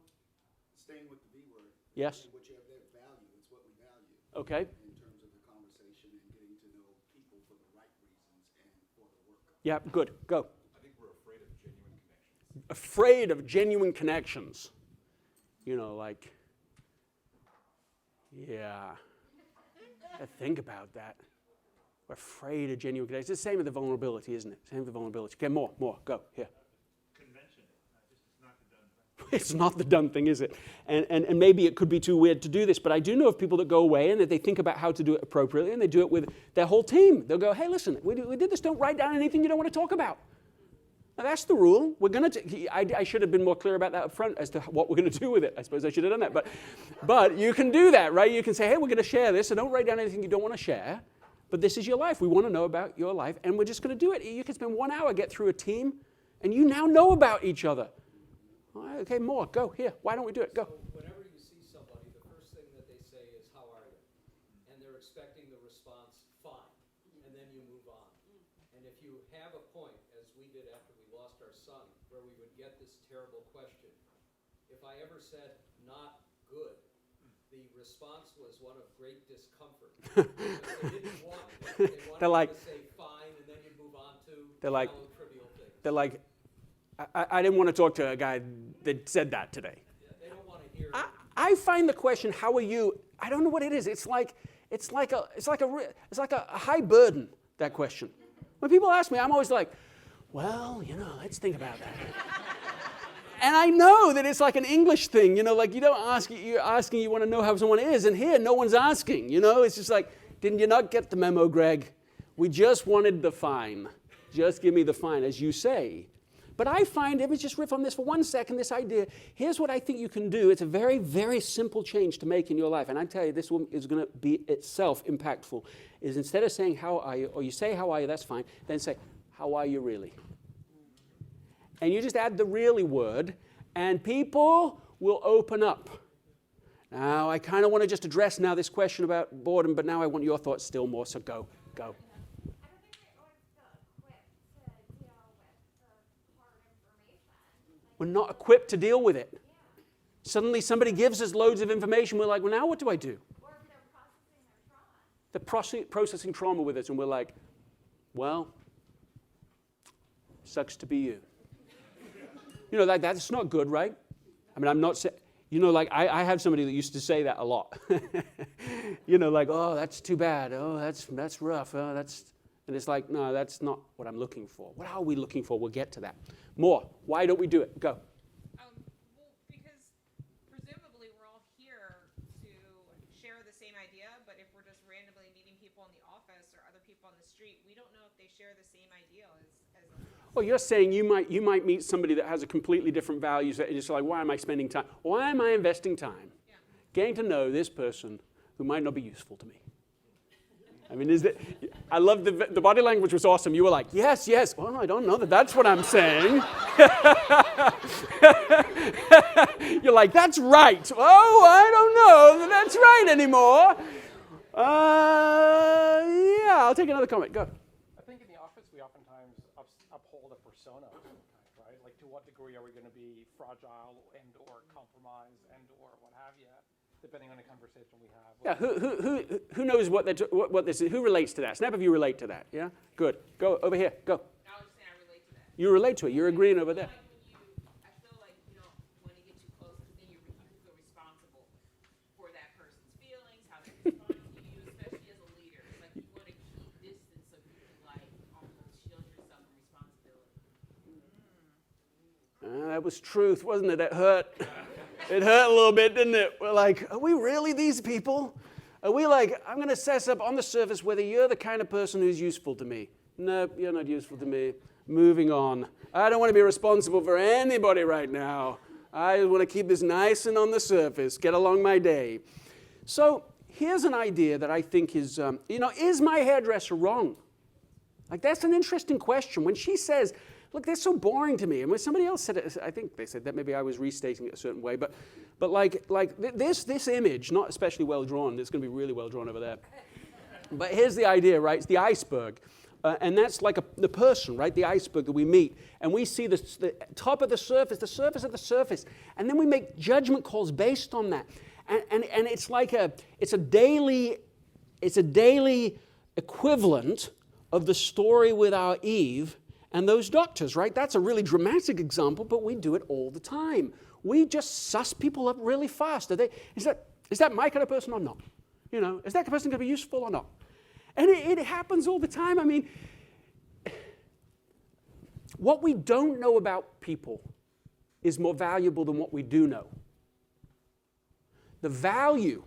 Staying with the V word. Yes. Which have their value. It's what we value. Okay. In terms of the conversation and getting to know people for the right reasons and for the work. Yeah, good. Go. I think we're afraid of genuine connections. Afraid of genuine connections. Like, yeah. Think about that. We're afraid of genuine connections. It's the same with the vulnerability, isn't it? Same with the vulnerability. Okay, more. Go. Here. Convention. It's not the done thing. It's not the done thing, is it? And maybe it could be too weird to do this, but I do know of people that go away and that they think about how to do it appropriately, and they do it with their whole team. They'll go, hey, listen, we did this. Don't write down anything you don't want to talk about. Now, that's the rule. We're going to. I should have been more clear about that up front as to what we're going to do with it. I suppose I should have done that. But you can do that, right? You can say, hey, we're going to share this, so don't write down anything you don't want to share. But this is your life. We want to know about your life, and we're just going to do it. You can spend 1 hour, get through a team, and you now know about each other. All right, okay, more. Go here. Why don't we do it? Go. So whenever you see somebody, the first thing that they say is, how are you? And they're expecting the response, fine. And then you move on. And if you have a point, as we did after we lost our son, where we would get this terrible question, if I ever said, not good, the response was one of great discomfort. They didn't want it. They wanted to say fine, and then you'd move on to trivial things. They're like, I didn't want to talk to a guy that said that today. They don't want to hear. I find the question, how are you? I don't know what it is. It's like a high burden, that question. When people ask me, I'm always like, well, let's think about that. And I know that it's like an English thing, like you don't ask, you're asking, you want to know how someone is, and here no one's asking, it's just like, didn't you not get the memo, Greg? We just wanted the fine. Just give me the fine, as you say. But I find, if we just riff on this for 1 second, this idea, here's what I think you can do. It's a very, very simple change to make in your life, and I tell you, this one is going to be itself impactful, is instead of saying, how are you, or you say, how are you, that's fine, then say, how are you really? And you just add the really word, and people will open up. Now, I kind of want to just address now this question about boredom, but now I want your thoughts still more, so go. I don't think they always feel equipped to deal with the hard information. We're not equipped to deal with it. Suddenly somebody gives us loads of information, we're like, well, now what do I do? Or if they're processing their trauma. They're processing trauma with us, and we're like, well, sucks to be you. That's not good, right? I mean, I'm not saying, I have somebody that used to say that a lot. Oh, that's too bad. Oh, that's rough. Oh, and it's like, no, that's not what I'm looking for. What are we looking for? We'll get to that. More. Why don't we do it? Go. Well, because presumably we're all here to share the same idea, but if we're just randomly meeting people in the office or other people on the street, we don't know if they share the same ideal as Well, you're saying you might meet somebody that has a completely different values, and it's like, why am I spending time? Why am I investing time getting to know this person who might not be useful to me? I mean, I love the body language was awesome. You were like, yes. Well, I don't know that's what I'm saying. You're like, that's right. Oh, I don't know that that's right anymore. Yeah, I'll take another comment. Go. I think in the office we oftentimes uphold a persona of some kind, right? Like, to what degree are we going to be fragile and or compromise and or what have you, depending on the conversation we have. Yeah, who knows what this is? Who relates to that? Snap if you relate to that. Yeah, good. Go over here. Go. I was saying I relate to that. You relate to it. You're agreeing over there. I feel like you don't want to get too close because then you feel responsible for that person's feelings, how they respond to you, especially as a leader. Like, you want to keep distance so you can almost shield yourself from responsibility. it was truth, wasn't it? It hurt. It hurt a little bit, didn't it? We're like, are we really these people? Are we like, I'm going to assess up on the surface whether you're the kind of person who's useful to me. No, you're not useful to me. Moving on. I don't want to be responsible for anybody right now. I want to keep this nice and on the surface, get along my day. So here's an idea that I think is, is my hairdresser wrong? Like, that's an interesting question. When she says, look, they're so boring to me. And when somebody else said it, I think they said that, maybe I was restating it a certain way, but this image, not especially well drawn, it's going to be really well drawn over there. But here's the idea, right? It's the iceberg. And that's like the person, right? The iceberg that we meet. And we see the top of the surface of the surface. And then we make judgment calls based on that. And it's like it's a daily equivalent of the story with our Eve and those doctors, right? That's a really dramatic example, but we do it all the time. We just suss people up really fast. Is that my kind of person or not? Is that person going to be useful or not? And it happens all the time. I mean, what we don't know about people is more valuable than what we do know. The value,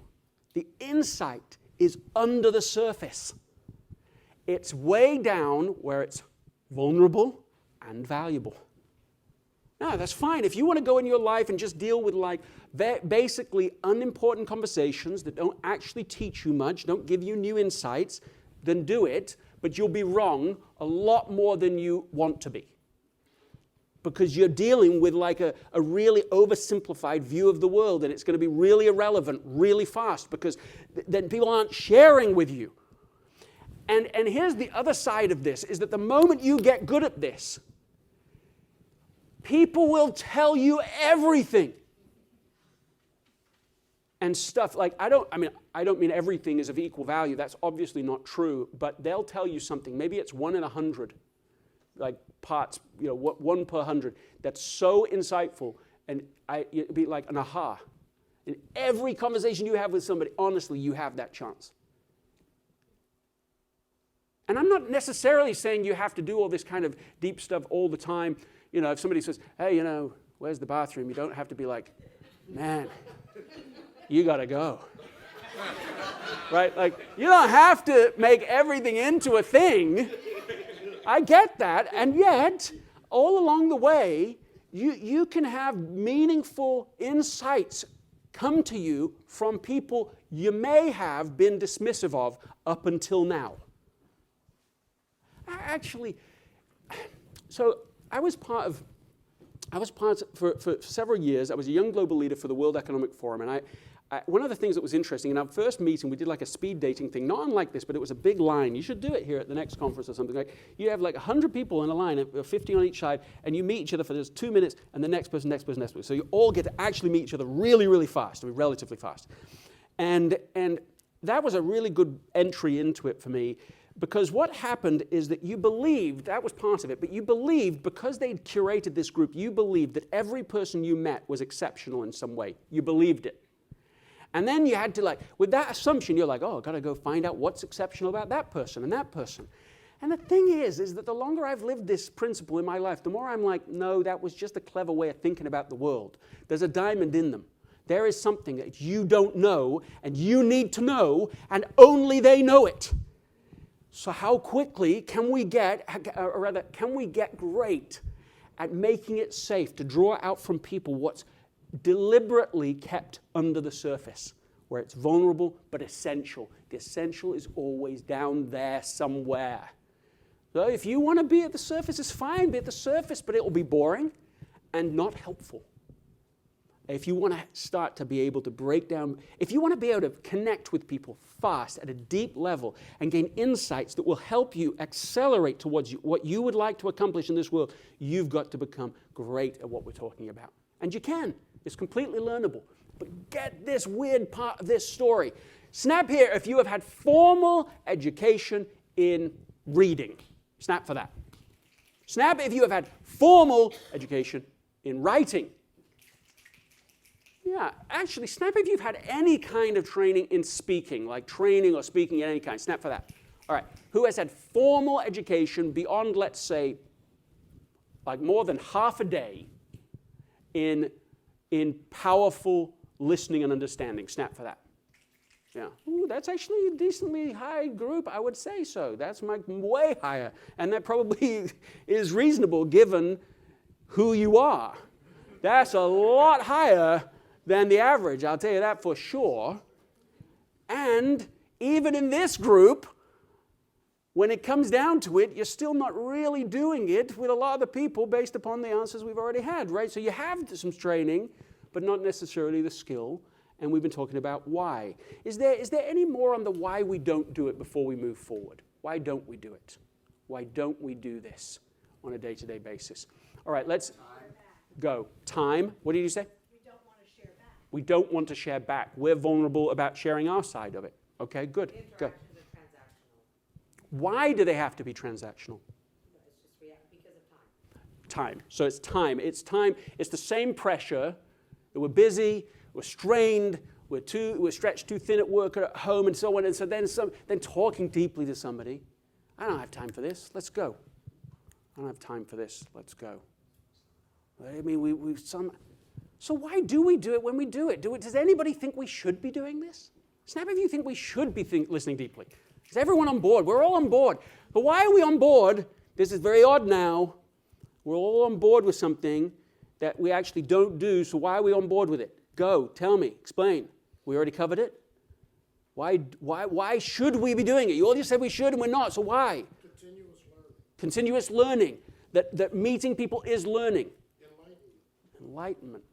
the insight is under the surface. It's way down where it's vulnerable and valuable. Now, that's fine. If you want to go in your life and just deal with basically unimportant conversations that don't actually teach you much, don't give you new insights, then do it, but you'll be wrong a lot more than you want to be. Because you're dealing with like a really oversimplified view of the world, and it's going to be really irrelevant really fast because then people aren't sharing with you. And here's the other side of this, is that the moment you get good at this, people will tell you everything. And stuff like, I don't mean everything is of equal value. That's obviously not true. But they'll tell you something. Maybe it's 1 in 100, like parts, 1 per 100. That's so insightful. And it'd be like an aha. In every conversation you have with somebody, honestly, you have that chance. And I'm not necessarily saying you have to do all this kind of deep stuff all the time. If somebody says, hey, where's the bathroom? You don't have to be like, man, you got to go. Right? Like, you don't have to make everything into a thing. I get that. And yet, all along the way, you can have meaningful insights come to you from people you may have been dismissive of up until now. Actually, so I was part of, for several years, I was a young global leader for the World Economic Forum, and one of the things that was interesting, in our first meeting, we did like a speed dating thing, not unlike this, but it was a big line. You should do it here at the next conference or something. Like, you have like 100 people in a line, 50 on each side, and you meet each other for just 2 minutes, and the next person. So you all get to actually meet each other really, really fast, relatively fast. And that was a really good entry into it for me, because what happened is that you believed, that was part of it, but you believed, because they'd curated this group, you believed that every person you met was exceptional in some way. You believed it. And then you had to, with that assumption, you're like, I've got to go find out what's exceptional about that person and that person. And the thing is that the longer I've lived this principle in my life, the more I'm like, no, that was just a clever way of thinking about the world. There's a diamond in them. There is something that you don't know, and you need to know, and only they know it. So how quickly can we get great at making it safe to draw out from people what's deliberately kept under the surface, where it's vulnerable but essential. The essential is always down there somewhere. So if you want to be at the surface, it's fine, be at the surface, but it will be boring and not helpful. If you want to start to be able to break down, if you want to be able to connect with people fast at a deep level and gain insights that will help you accelerate towards what you would like to accomplish in this world, you've got to become great at what we're talking about. And you can. It's completely learnable. But get this weird part of this story. Snap here if you have had formal education in reading. Snap for that. Snap if you have had formal education in writing. Yeah, actually, snap if you've had any kind of training in speaking, like training or speaking in any kind. Snap for that. All right. Who has had formal education beyond, let's say, like more than half a day in powerful listening and understanding. Snap for that. Yeah. Ooh, that's actually a decently high group. I would say so. That's way higher. And that probably is reasonable given who you are. That's a lot higher than the average, I'll tell you that for sure. And even in this group, when it comes down to it, you're still not really doing it with a lot of the people based upon the answers we've already had, right? So you have some training, but not necessarily the skill. And we've been talking about why. Is there any more on the why we don't do it before we move forward? Why don't we do it? Why don't we do this on a day-to-day basis? All right, let's go. Time. What did you say? We don't want to share back. We don't want to share back. We're vulnerable about sharing our side of it. Okay, good. Go. Interactions are transactional. Why do they have to be transactional? It's just because of time. Time. So it's time. It's time. It's the same pressure that we're busy, we're strained, we're stretched too thin at work or at home and so on. And so then talking deeply to somebody, I don't have time for this. Let's go. I don't have time for this. Let's go. I mean, so why do we do it when we do it? Does anybody think we should be doing this? Snap if you think we should be listening deeply. Is everyone on board? We're all on board. But why are we on board? This is very odd now. We're all on board with something that we actually don't do, so why are we on board with it? Go, tell me, explain. We already covered it? Why should we be doing it? You all just said we should and we're not, so why? Continuous learning. Continuous learning. That meeting people is learning. Enlightenment.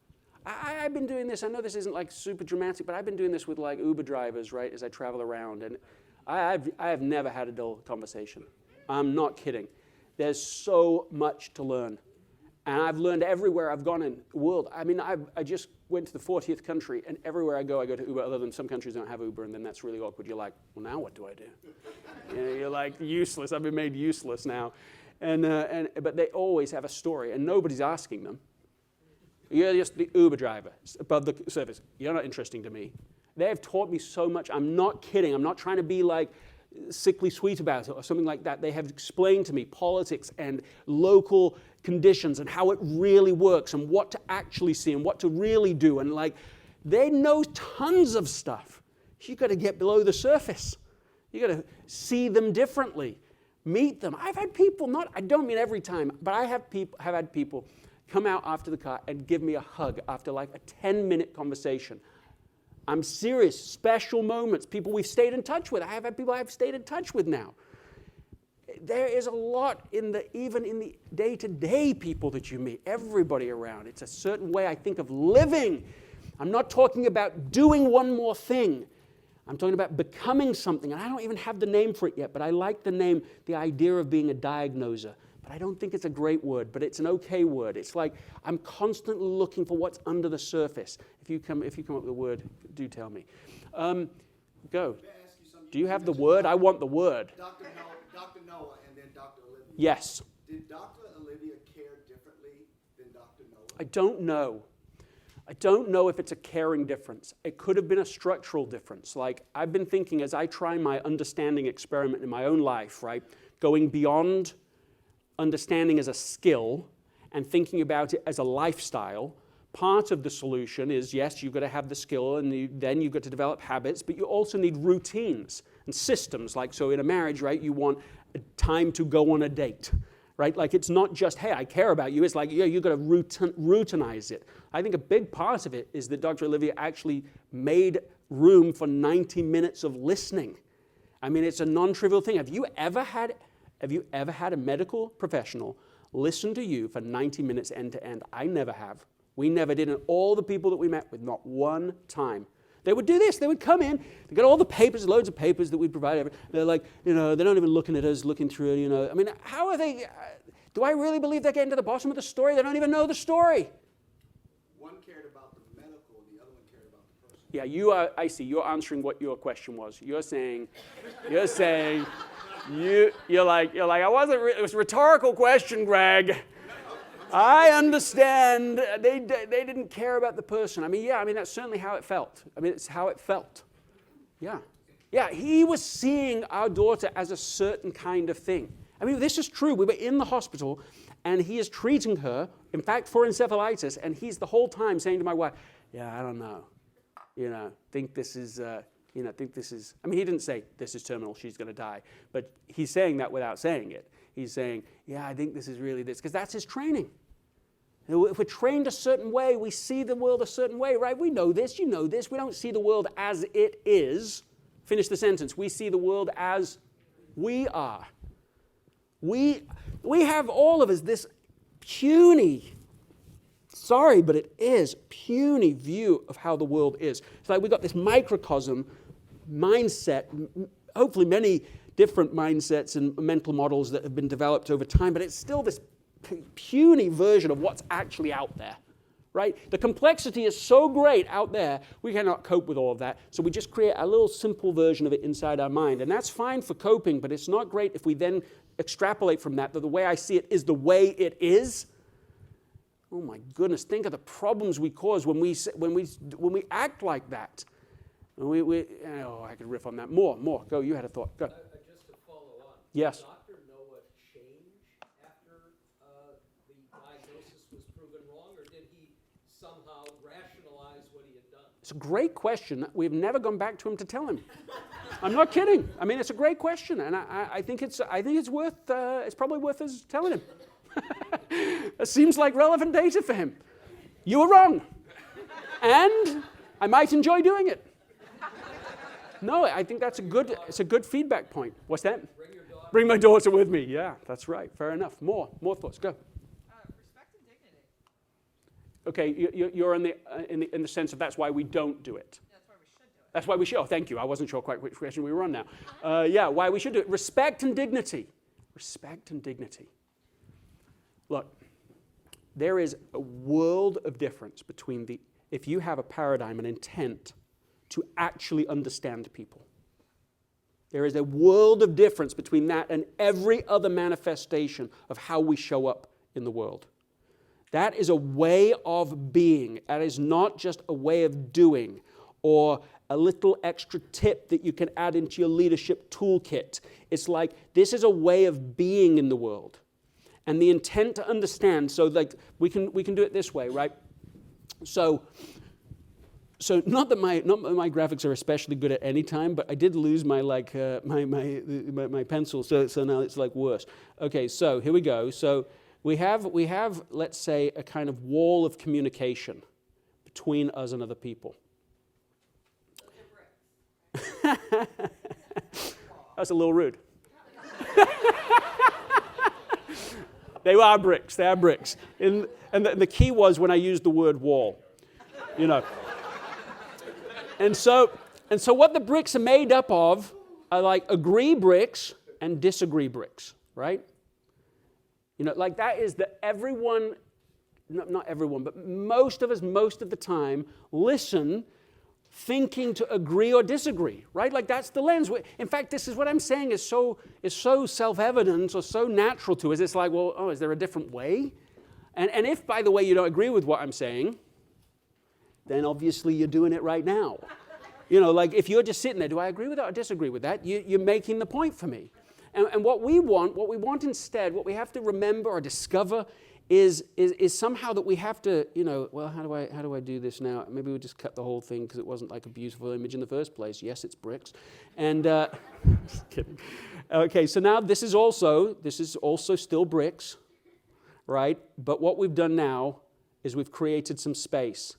I've been doing this, I know this isn't like super dramatic, but I've been doing this with like Uber drivers, right, as I travel around, and I have never had a dull conversation. I'm not kidding. There's so much to learn. And I've learned everywhere I've gone in the world. I mean, I just went to the 40th country, and everywhere I go to Uber, other than some countries don't have Uber, and then that's really awkward. You're like, well, now what do I do? You're like, useless. I've been made useless now. But they always have a story, and nobody's asking them. You're just the Uber driver above the surface. You're not interesting to me. They have taught me so much. I'm not kidding. I'm not trying to be like sickly sweet about it or something like that. They have explained to me politics and local conditions and how it really works and what to actually see and what to really do. And like, they know tons of stuff. You've got to get below the surface. You've got to see them differently, meet them. I've had people, I don't mean every time, but I have had people come out after the car and give me a hug after like a 10-minute conversation. I'm serious, special moments, people we've stayed in touch with. I have had people I've stayed in touch with now. There is a lot even in the day-to-day people that you meet, everybody around. It's a certain way I think of living. I'm not talking about doing one more thing. I'm talking about becoming something, and I don't even have the name for it yet, but I like the name, the idea of being a diagnoser. But I don't think it's a great word, but it's an okay word. It's like I'm constantly looking for what's under the surface. If you come up with a word, do tell me. Go. May I ask you something? Do you have the word? I want the word. Dr. Noah and then Dr. Olivia. Yes. Did Dr. Olivia care differently than Dr. Noah? I don't know. I don't know if it's a caring difference. It could have been a structural difference. Like I've been thinking as I try my understanding experiment in my own life, right, going beyond understanding as a skill and thinking about it as a lifestyle. Part of the solution is, yes, you've got to have the skill and then you've got to develop habits, but you also need routines and systems. Like, so in a marriage, right, you want a time to go on a date, right? Like it's not just, hey, I care about you. It's like, yeah, you've got to routinize it. I think a big part of it is that Dr. Olivia actually made room for 90 minutes of listening. I mean, it's a non-trivial thing. Have you ever had a medical professional listen to you for 90 minutes end to end? I never have. We never did. And all the people that we met with, not one time. They would do this. They would come in. They got all the papers, loads of papers that we provide. They're like, they're not even looking at us, looking through it, I mean, how are they? Do I really believe they're getting to the bottom of the story? They don't even know the story. One cared about the medical and the other one cared about the person. Yeah, I see. You're answering what your question was. You're saying, you're like, it was a rhetorical question, Greg. I understand. They didn't care about the person. I mean, that's certainly how it felt. I mean, it's how it felt. Yeah. Yeah, he was seeing our daughter as a certain kind of thing. I mean, this is true. We were in the hospital, and he is treating her, in fact, for encephalitis, and he's the whole time saying to my wife, yeah, I don't know, think this is, I mean, he didn't say, this is terminal, she's going to die, but he's saying that without saying it. He's saying, yeah, I think this is really this, because that's his training. If we're trained a certain way, we see the world a certain way, right? We know this, you know this. We don't see the world as it is. Finish the sentence. We see the world as we are. We have all of us this puny, sorry, but it is puny view of how the world is. It's like we've got this microcosm mindset, hopefully many different mindsets and mental models that have been developed over time, but it's still this puny version of what's actually out there, right? The complexity is so great out there, we cannot cope with all of that, so we just create a little simple version of it inside our mind, and that's fine for coping, but it's not great if we then extrapolate from that the way I see it is the way it is. Oh my goodness, think of the problems we cause when we act like that. I could riff on that. More. Go, you had a thought. Go. Just to follow on. Yes. Did Dr. Noah change after the diagnosis was proven wrong, or did he somehow rationalize what he had done? It's a great question. We've never gone back to him to tell him. I'm not kidding. I mean, it's a great question, and I think it's worth. It's probably worth us telling him. It seems like relevant data for him. You were wrong, and I might enjoy doing it. No, I think that's it's a good feedback point. What's that? Bring my daughter with me. Yeah, that's right. Fair enough. More thoughts. Go. Respect and dignity. Okay, you're in the sense of that's why we don't do it. That's why we should do it. That's why we should. Oh, thank you. I wasn't sure quite which question we were on now. Yeah, why we should do it. Respect and dignity. Respect and dignity. Look, there is a world of difference between if you have a paradigm, an intent to actually understand people. There is a world of difference between that and every other manifestation of how we show up in the world. That is a way of being. That is not just a way of doing or a little extra tip that you can add into your leadership toolkit. It's like this is a way of being in the world. And the intent to understand, so like we can do it this way, right? So not that my graphics are especially good at any time, but I did lose my my pencil, so now it's like worse. Okay, so here we go. So we have let's say a kind of wall of communication between us and other people. That's a little rude. They are bricks. And the key was when I used the word wall, And so what the bricks are made up of are like agree bricks and disagree bricks, right? Like that is that everyone, not everyone, but most of us, most of the time, listen thinking to agree or disagree, right? Like that's the lens. In fact, this is what I'm saying is so self-evident or so natural to us. It's like, well, is there a different way? And if, by the way, you don't agree with what I'm saying, then obviously you're doing it right now. Like if you're just sitting there, do I agree with that or disagree with that? You're making the point for me. And what we want instead, what we have to remember or discover is somehow that we have to, well, how do I do this now? Maybe we'll just cut the whole thing because it wasn't like a beautiful image in the first place. Yes, it's bricks. And just kidding. Okay, so now this is also still bricks, right? But what we've done now is we've created some space.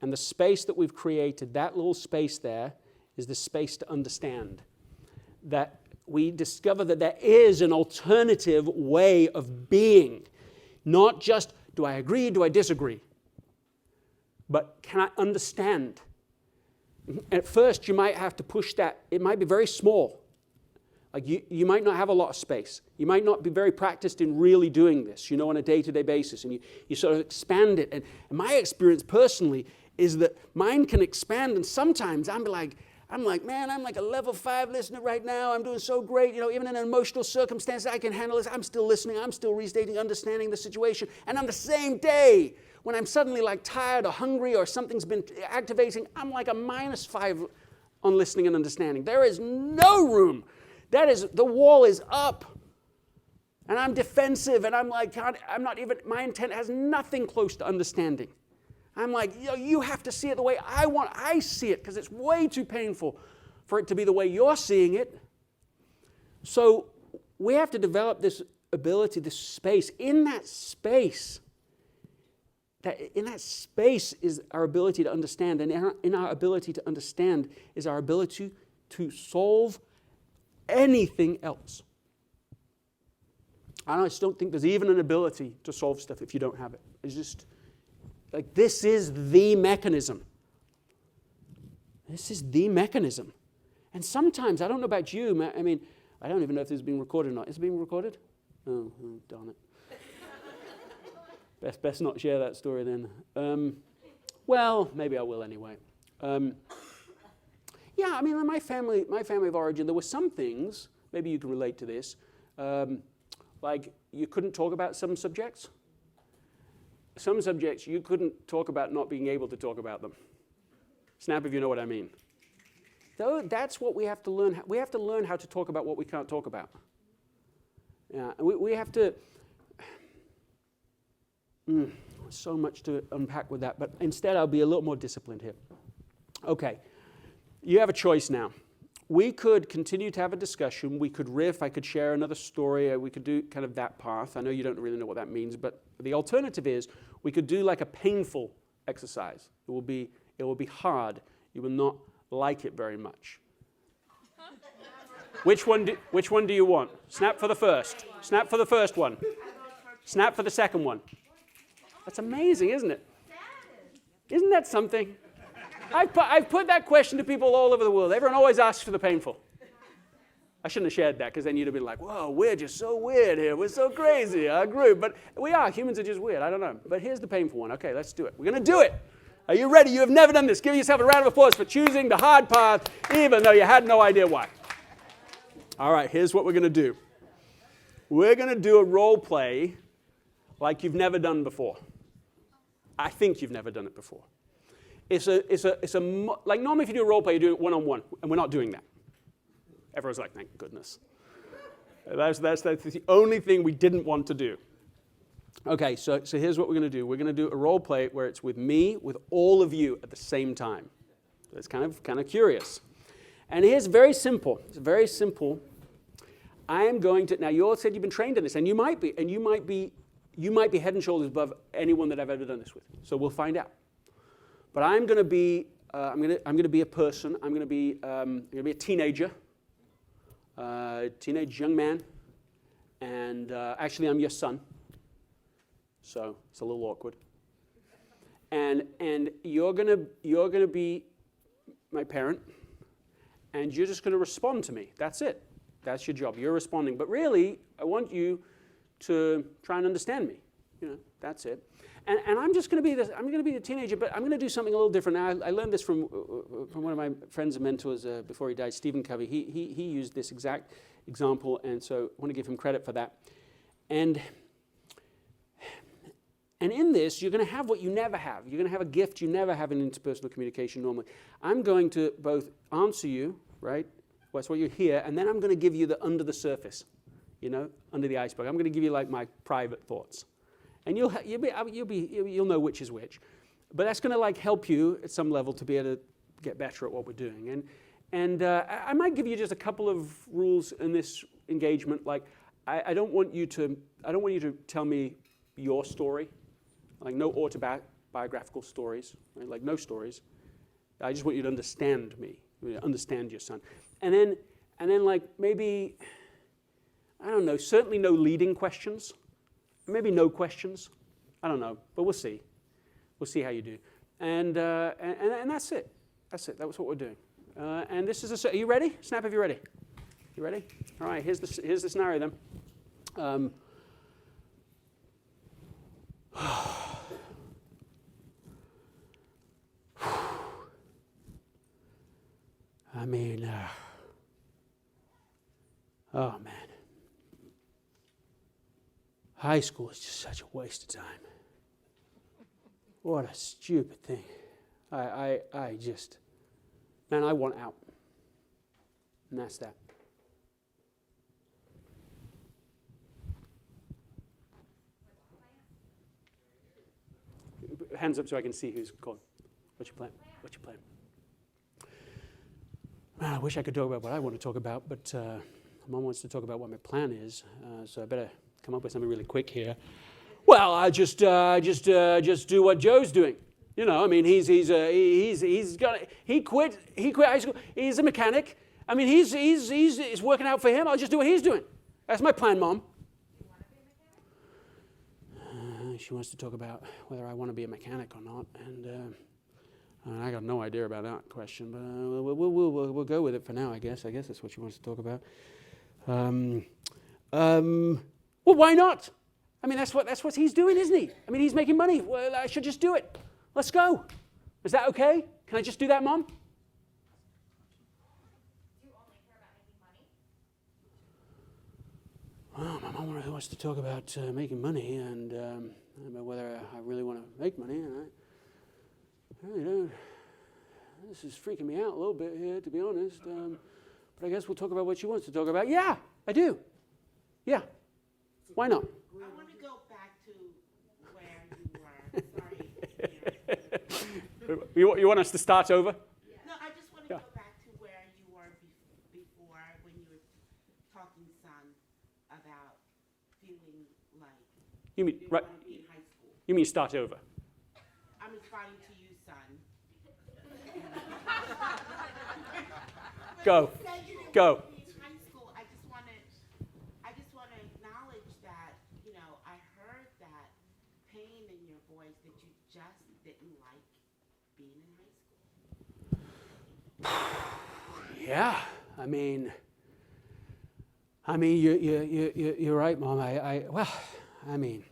And the space that we've created, that little space there, is the space to understand. That we discover that there is an alternative way of being. Not just, do I agree, do I disagree? But can I understand? At first, you might have to push that. It might be very small. Like you might not have a lot of space. You might not be very practiced in really doing this, on a day-to-day basis. And you sort of expand it. And my experience personally is that mine can expand, and sometimes I'm like, man, I'm like a level 5 listener right now. I'm doing so great. Even in an emotional circumstance, I can handle this. I'm still listening. I'm still restating, understanding the situation. And on the same day, when I'm suddenly like tired or hungry or something's been activating, I'm like a -5 on listening and understanding. There is no room. The wall is up. And I'm defensive, and I'm like, I'm not even, my intent has nothing close to understanding. I'm like, you have to see it the way I see it, because it's way too painful for it to be the way you're seeing it. So we have to develop this ability, this space. In that space is our ability to understand. And in our ability to understand is our ability to solve anything else. I just don't think there's even an ability to solve stuff if you don't have it. It's just, like, this is the mechanism. This is the mechanism. And sometimes, I don't know about you, I mean, I don't even know if this is being recorded or not. Is it being recorded? Oh, darn it. Best not share that story then. Well, maybe I will anyway. Yeah, I mean, in my family of origin, there were some things, maybe you can relate to this, like you couldn't talk about some subjects. Some subjects you couldn't talk about not being able to talk about them. Snap if you know what I mean. So that's what we have to learn. We have to learn how to talk about what we can't talk about. Yeah, we have to. So much to unpack with that, but instead I'll be a little more disciplined here. Okay, you have a choice now. We could continue to have a discussion. We could riff. I could share another story. We could do kind of that path. I know you don't really know what that means, but the alternative is we could do like a painful exercise. It will be hard. You will not like it very much. Which one do you want? Snap for the first. Snap for the first one. Snap for the second one. That's amazing, isn't it? Isn't that something? I've put that question to people all over the world. Everyone always asks for the painful. I shouldn't have shared that, because then you'd have been like, whoa, we're just so weird here. We're so crazy, our group. But we are. Humans are just weird. I don't know. But here's the painful one. Okay, let's do it. We're going to do it. Are you ready? You have never done this. Give yourself a round of applause for choosing the hard path, even though you had no idea why. All right, here's what we're going to do. We're going to do a role play like you've never done before. I think you've never done it before. It's like normally if you do a role play, you do it one-on-one, and we're not doing that. Everyone's like, thank goodness. That's the only thing we didn't want to do. Okay, so here's what we're going to do. We're going to do a role play where it's with me, with all of you at the same time. So it's kind of curious. And here's very simple. It's very simple. I am going to, now you all said you've been trained in this, and you might be head and shoulders above anyone that I've ever done this with. So we'll find out. But I'm going to be, I'm going to be a person. I'm going to be a teenager, teenage young man, and actually I'm your son. So it's a little awkward. And you're gonna be my parent, and you're just gonna respond to me. That's it. That's your job. You're responding. But really, I want you to try and understand me. That's it. And I'm just gonna be this. I'm gonna be the teenager, but I'm gonna do something a little different. Now, I learned this from one of my friends and mentors before he died, Stephen Covey. He used this exact example, and so I want to give him credit for that. And in this, you're going to have what you never have. You're going to have a gift you never have in interpersonal communication normally. I'm going to both answer you, right? That's what you hear, and then I'm going to give you the under the surface, under the iceberg. I'm going to give you like my private thoughts, and you'll know which is which. But that's going to like help you at some level to be able to get better at what we're doing. And I might give you just a couple of rules in this engagement. Like I don't want you to tell me your story. Like no autobiographical stories, right? Like no stories. I just want you to understand me, understand your son. And then like maybe, I don't know, certainly no leading questions. Maybe no questions. I don't know, but we'll see. We'll see how you do. And that's it. That's it. That was what we're doing. And this is are you ready? Snap if you're ready. You ready? All right, here's the scenario then. I mean, oh man. High school is just such a waste of time. What a stupid thing. I want out. And that's that. hands up so I can see who's calling. What's your plan? What's your plan? Man, I wish I could talk about what I want to talk about, but Mom wants to talk about what my plan is, so I better come up with something really quick here. Well, I just do what Joe's doing. You know, I mean, he quit high school. He's a mechanic. I mean, he's working out for him. I'll just do what he's doing. That's my plan, Mom. She wants to talk about whether I want to be a mechanic or not, and I got no idea about that question, but we'll go with it for now, I guess. I guess that's what she wants to talk about. Well, why not? I mean, that's what he's doing, isn't he? I mean, he's making money. Well, I should just do it. Let's go. Is that okay? Can I just do that, Mom? Do you only care about making money? Well, my mom really wants to talk about making money and about whether I really want to make money. And I really don't. This is freaking me out a little bit here, to be honest. But I guess we'll talk about what she wants to talk about. Yeah, I do. Yeah. Why not? I want to go back to where you were. Sorry. You want us to start over? No, I just want to go back to where you were before when you were talking, son, about feeling like You mean you right? want to be in high school. You mean start over? I'm responding to you, son. Go. You said you didn't Go. want to be in high school. I just want to acknowledge that, you know, I heard that pain in your voice that you just didn't like being in high school. Yeah. I mean, you're right, Mom. I mean,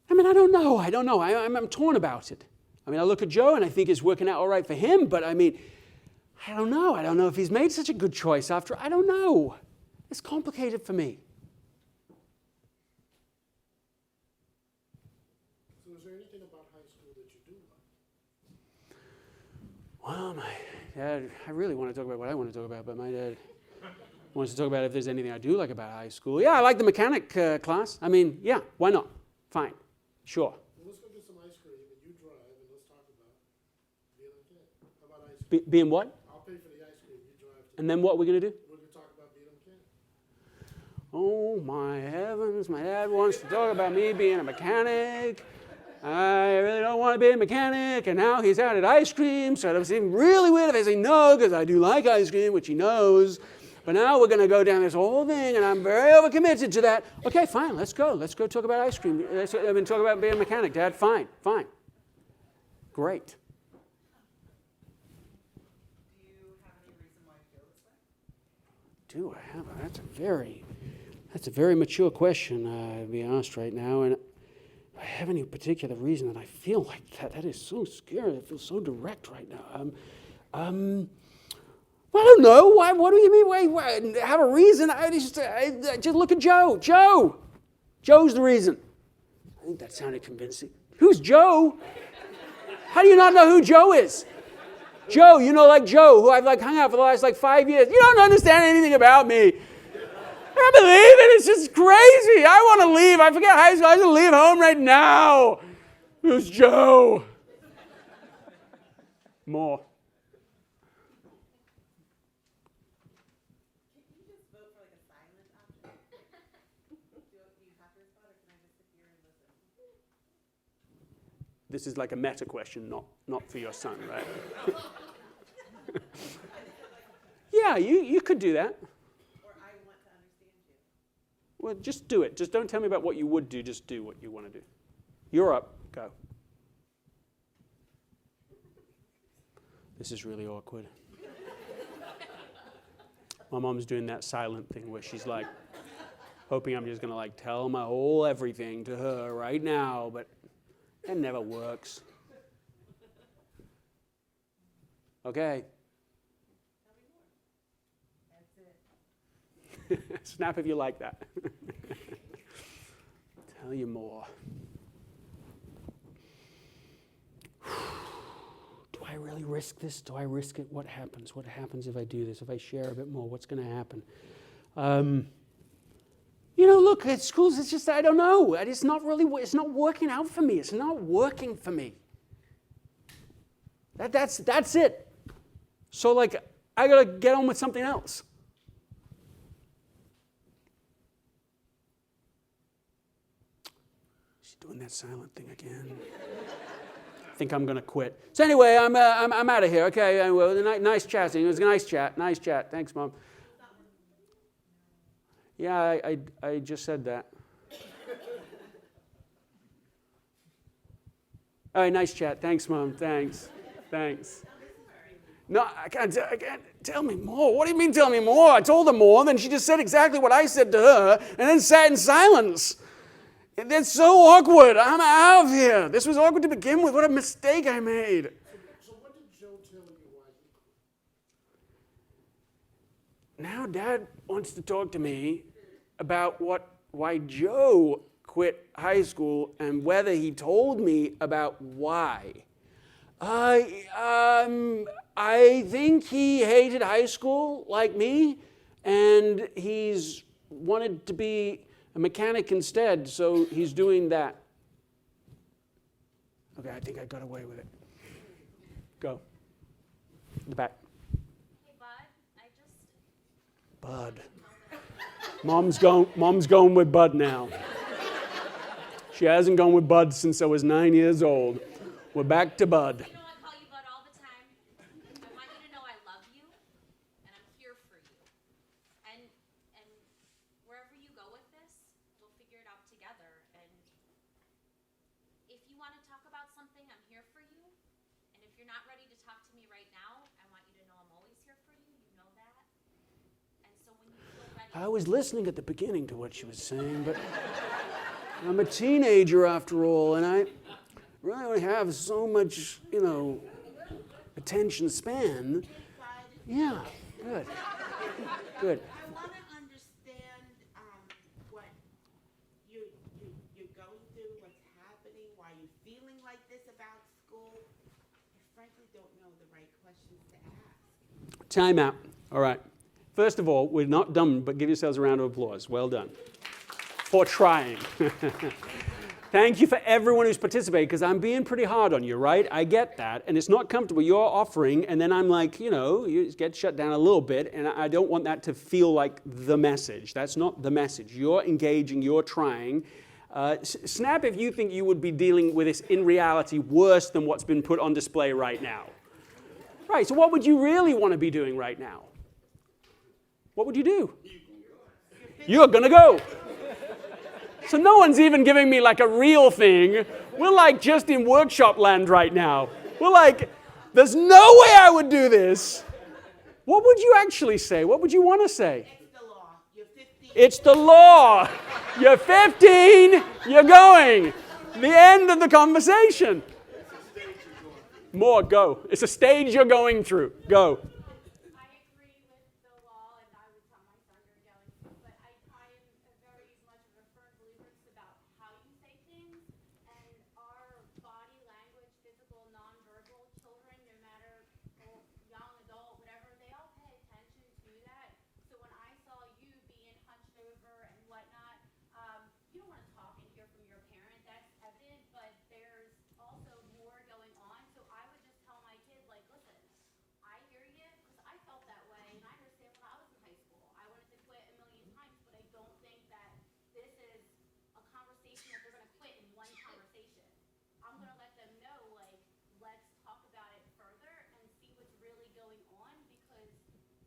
I don't know. I'm torn about it. I mean, I look at Joe and I think it's working out all right for him, but I mean, I don't know. I don't know if he's made such a good choice after. I don't know. It's complicated for me. So is there anything about high school that you do like? Well, my dad, I really want to talk about what I want to talk about, but my dad wants to talk about if there's anything I do like about high school. Yeah, I like the mechanic class. I mean, yeah, why not? Fine. Sure. Well, let's go get some ice cream and you drive and let's talk about being a kid. How about ice cream? Being what? I'll pay for the ice cream, you drive to. And then what are we going to do? We're going to talk about being a kid. Oh, my heavens. My dad wants to talk about me being a mechanic. I really don't want to be a mechanic. And now he's added ice cream. So it would seem really weird if I say no, because I do like ice cream, which he knows. But now we're going to go down this whole thing, and I'm very overcommitted to that. Okay, fine, let's go. Let's go talk about ice cream. Talk about being a mechanic, Dad. Fine. Great. Do you have any reason why you feel this way? Do I have? That's a very mature question, to be honest, right now. And I have any particular reason that I feel like that. That is so scary. I feel so direct right now. I don't know. Why? What do you mean? Wait, have a reason? I just look at Joe. Joe's the reason. I think that sounded convincing. Who's Joe? How do you not know who Joe is? Joe, you know, like Joe, who I've hung out for the last 5 years. You don't understand anything about me. I can't believe it. It's just crazy. I want to leave. I forget high school. I just leave home right now. Who's Joe? More. Can you just vote for a silent option? Do you have to respond, or can I just sit here and listen? This is like a meta question, not for your son, right? Yeah, you could do that. Or I want to understand you. Well, just do it. Just don't tell me about what you would do. Just do what you want to do. You're up. Go. This is really awkward. My mom's doing that silent thing where she's hoping I'm just going to tell my whole everything to her right now, but it never works. Okay. That's it. Snap if you like that. Tell you more. Do I really risk this? Do I risk it? What happens? What happens if I do this? If I share a bit more, what's going to happen? look, at schools, it's just, I don't know. It's not working out for me. It's not working for me. That's it. So, like, I got to get on with something else. She's doing that silent thing again. I think I'm going to quit. So anyway, I'm out of here. Okay, well, nice chatting. It was a nice chat. Nice chat. Thanks, Mom. Yeah, I just said that. All right, nice chat. Thanks, Mom. Thanks. No, I can't tell me more. What do you mean tell me more? I told her more, then she just said exactly what I said to her, and then sat in silence. That's so awkward. I'm out of here. This was awkward to begin with. What a mistake I made. So what did Joe tell you why you quit? Now Dad wants to talk to me about why Joe quit high school and whether he told me about why. I think he hated high school like me, and he's wanted to be a mechanic instead, so he's doing that. Okay, I think I got away with it. Go. The back. Hey, Bud, Bud. Mom's going with Bud now. She hasn't gone with Bud since I was 9 years old. We're back to Bud. you know I call you Bud all the time. I want you to know I love you, and I'm here for you. And wherever you go with this, we'll figure it out together. And if you want to talk about something, I'm here for you. And if you're not ready to talk to me right now, I want you to know I'm always here for you. You know that. And so when you feel ready, I was listening at the beginning to what she was saying, but I'm a teenager after all, and I really only have so much, attention span. Yeah, good. Good. I want to understand what you're going through, what's happening, why you're feeling like this about school. I frankly don't know the right questions to ask. Time out. All right. First of all, we're not done, but give yourselves a round of applause. Well done. For trying. Thank you for everyone who's participated, because I'm being pretty hard on you, right? I get that, and it's not comfortable. You're offering, and then I'm like, you get shut down a little bit, and I don't want that to feel like the message. That's not the message. You're engaging, you're trying. Snap if you think you would be dealing with this in reality worse than what's been put on display right now. Right, so what would you really want to be doing right now? What would you do? You're going to go. So no one's even giving me like a real thing. We're like just in workshop land right now. We're like, there's no way I would do this. What would you actually say? What would you want to say? It's the law. You're 15. It's the law. You're 15. You're going. The end of the conversation. More, go. It's a stage you're going through. Go. I agree with the law, and I would tell my son you're going to, but I am very much of a firm believer it's about how you say things, and our body language, physical, nonverbal, children, no matter young, adult, whatever, they all pay attention to that. So when I saw you being hunched over and whatnot, you don't want to talk and hear from your parent, that's evident, but there's also more going on. So I would just tell my kid, like, listen, I hear you, because I felt that way, and I understand when I was in high school. I wanted to quit a million times, but I don't think that this is a conversation that they're going to quit in one conversation. I'm going to let them know, like, let's talk about it further and see what's really going on, because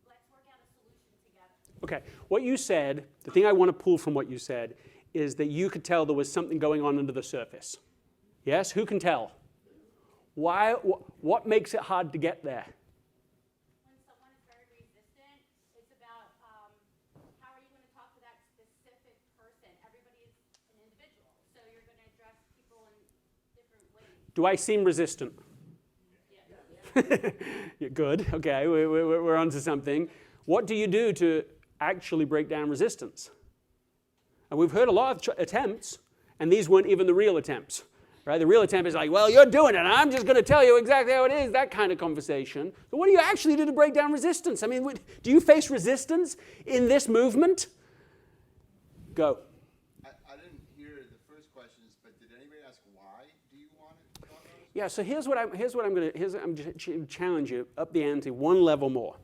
let's work out a solution together. Okay, what you said, the thing I want to pull from what you said, is that you could tell there was something going on under the surface. Yes? Who can tell? Why? What makes it hard to get there? When someone is very resistant, it's about how are you going to talk to that specific person? Everybody is an individual, so you're going to address people in different ways. Do I seem resistant? Yeah, good. Okay, we're onto something. What do you do to actually break down resistance? And we've heard a lot of attempts, and these weren't even the real attempts. Right? The real attempt is like, well, you're doing it, and I'm just going to tell you exactly how it is, that kind of conversation. But what do you actually do to break down resistance? I mean, do you face resistance in this movement? Go. I didn't hear the first questions, but did anybody ask why do you want to talk about it? Yeah, so I'm going to challenge you up the ante one level more.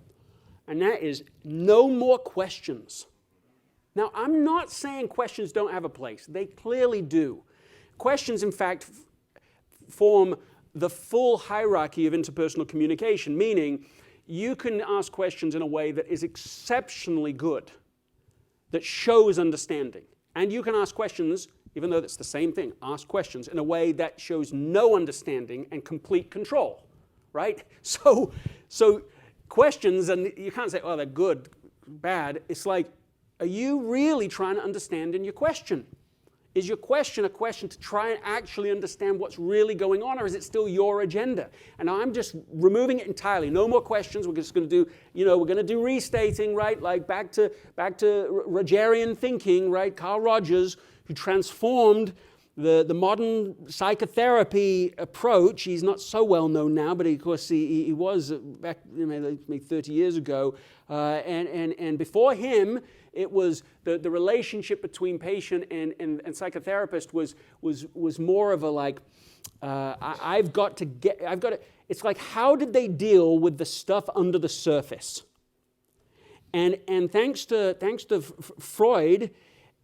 And that is no more questions. Now, I'm not saying questions don't have a place. They clearly do. Questions, in fact, form the full hierarchy of interpersonal communication, meaning you can ask questions in a way that is exceptionally good, that shows understanding. And you can ask questions, even though that's the same thing, ask questions in a way that shows no understanding and complete control, right? So questions, and you can't say, oh, they're good, bad. It's like, are you really trying to understand in your question? Is your question a question to try and actually understand what's really going on, or is it still your agenda? And I'm just removing it entirely. No more questions. We're just going to do, we're going to do restating, right? Like back to Rogerian thinking, right? Carl Rogers, who transformed the modern psychotherapy approach. He's not so well known now, but of course he was back maybe 30 years ago. And before him, it was the relationship between patient and psychotherapist was more of a like, it's like, how did they deal with the stuff under the surface? And thanks to Freud,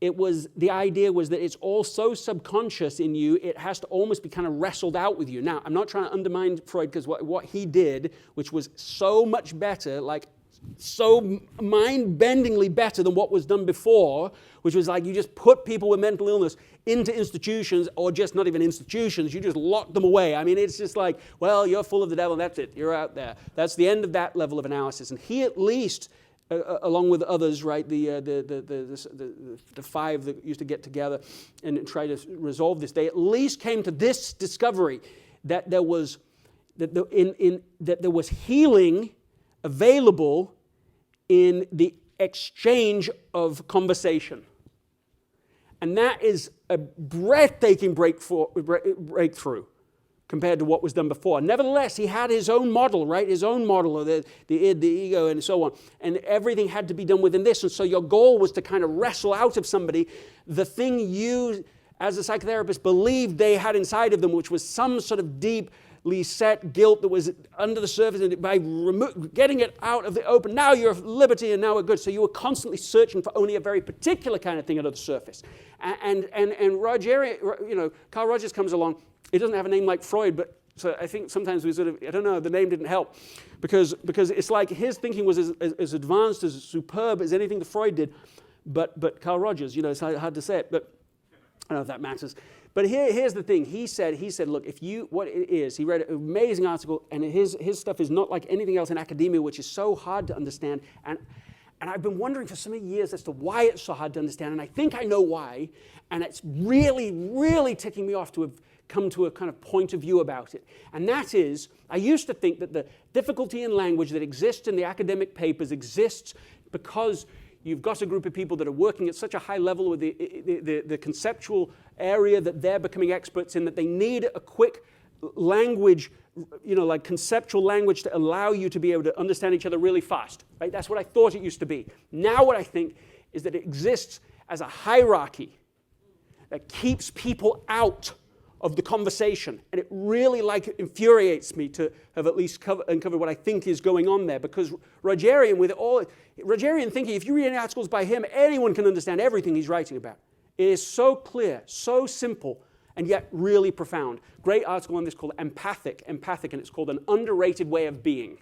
the idea was that it's all so subconscious in you, it has to almost be kind of wrestled out with you. Now, I'm not trying to undermine Freud, because what he did, which was so much better, like so mind-bendingly better than what was done before, which was like you just put people with mental illness into institutions, or just not even institutions, you just lock them away. I mean, it's just like, well, you're full of the devil, and that's it, you're out there. That's the end of that level of analysis. And he at least, along with others, right, the five that used to get together and try to resolve this, they at least came to this discovery that there was healing available in the exchange of conversation. And that is a breathtaking breakthrough compared to what was done before. Nevertheless, he had his own model, right? His own model of the id, the ego, and so on. And everything had to be done within this. And so your goal was to kind of wrestle out of somebody the thing you, as a psychotherapist, believed they had inside of them, which was some sort of deeply set guilt that was under the surface. And by getting it out of the open, now you're at liberty and now we're good. So you were constantly searching for only a very particular kind of thing under the surface. And Carl Rogers comes along. He doesn't have a name like Freud, but so I think sometimes we sort of, I don't know, the name didn't help. Because it's like his thinking was as advanced, as superb as anything that Freud did. But Carl Rogers, it's hard to say it, but I don't know if that matters. But here's the thing. He said, look, what it is, he read an amazing article, and his stuff is not like anything else in academia, which is so hard to understand. And I've been wondering for so many years as to why it's so hard to understand, and I think I know why. And it's really, really ticking me off to have come to a kind of point of view about it. And that is, I used to think that the difficulty in language that exists in the academic papers exists because you've got a group of people that are working at such a high level with the conceptual area that they're becoming experts in, that they need a quick language, like conceptual language to allow you to be able to understand each other really fast. Right? That's what I thought it used to be. Now what I think is that it exists as a hierarchy that keeps people out of the conversation. And it really infuriates me to have at least uncovered what I think is going on there, because Rogerian thinking, if you read any articles by him, anyone can understand everything he's writing about. It is so clear, so simple, and yet really profound. Great article on this called Empathic, and it's called An Underrated Way of Being.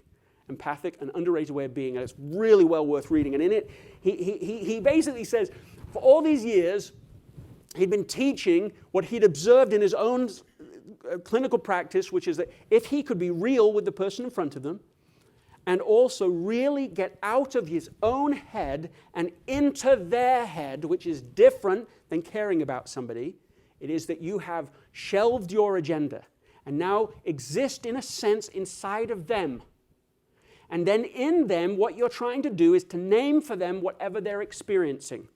Empathic, An Underrated Way of Being, and it's really well worth reading. And in it, he basically says, for all these years, he'd been teaching what he'd observed in his own clinical practice, which is that if he could be real with the person in front of them and also really get out of his own head and into their head, which is different than caring about somebody, it is that you have shelved your agenda and now exist in a sense inside of them. And then in them, what you're trying to do is to name for them whatever they're experiencing.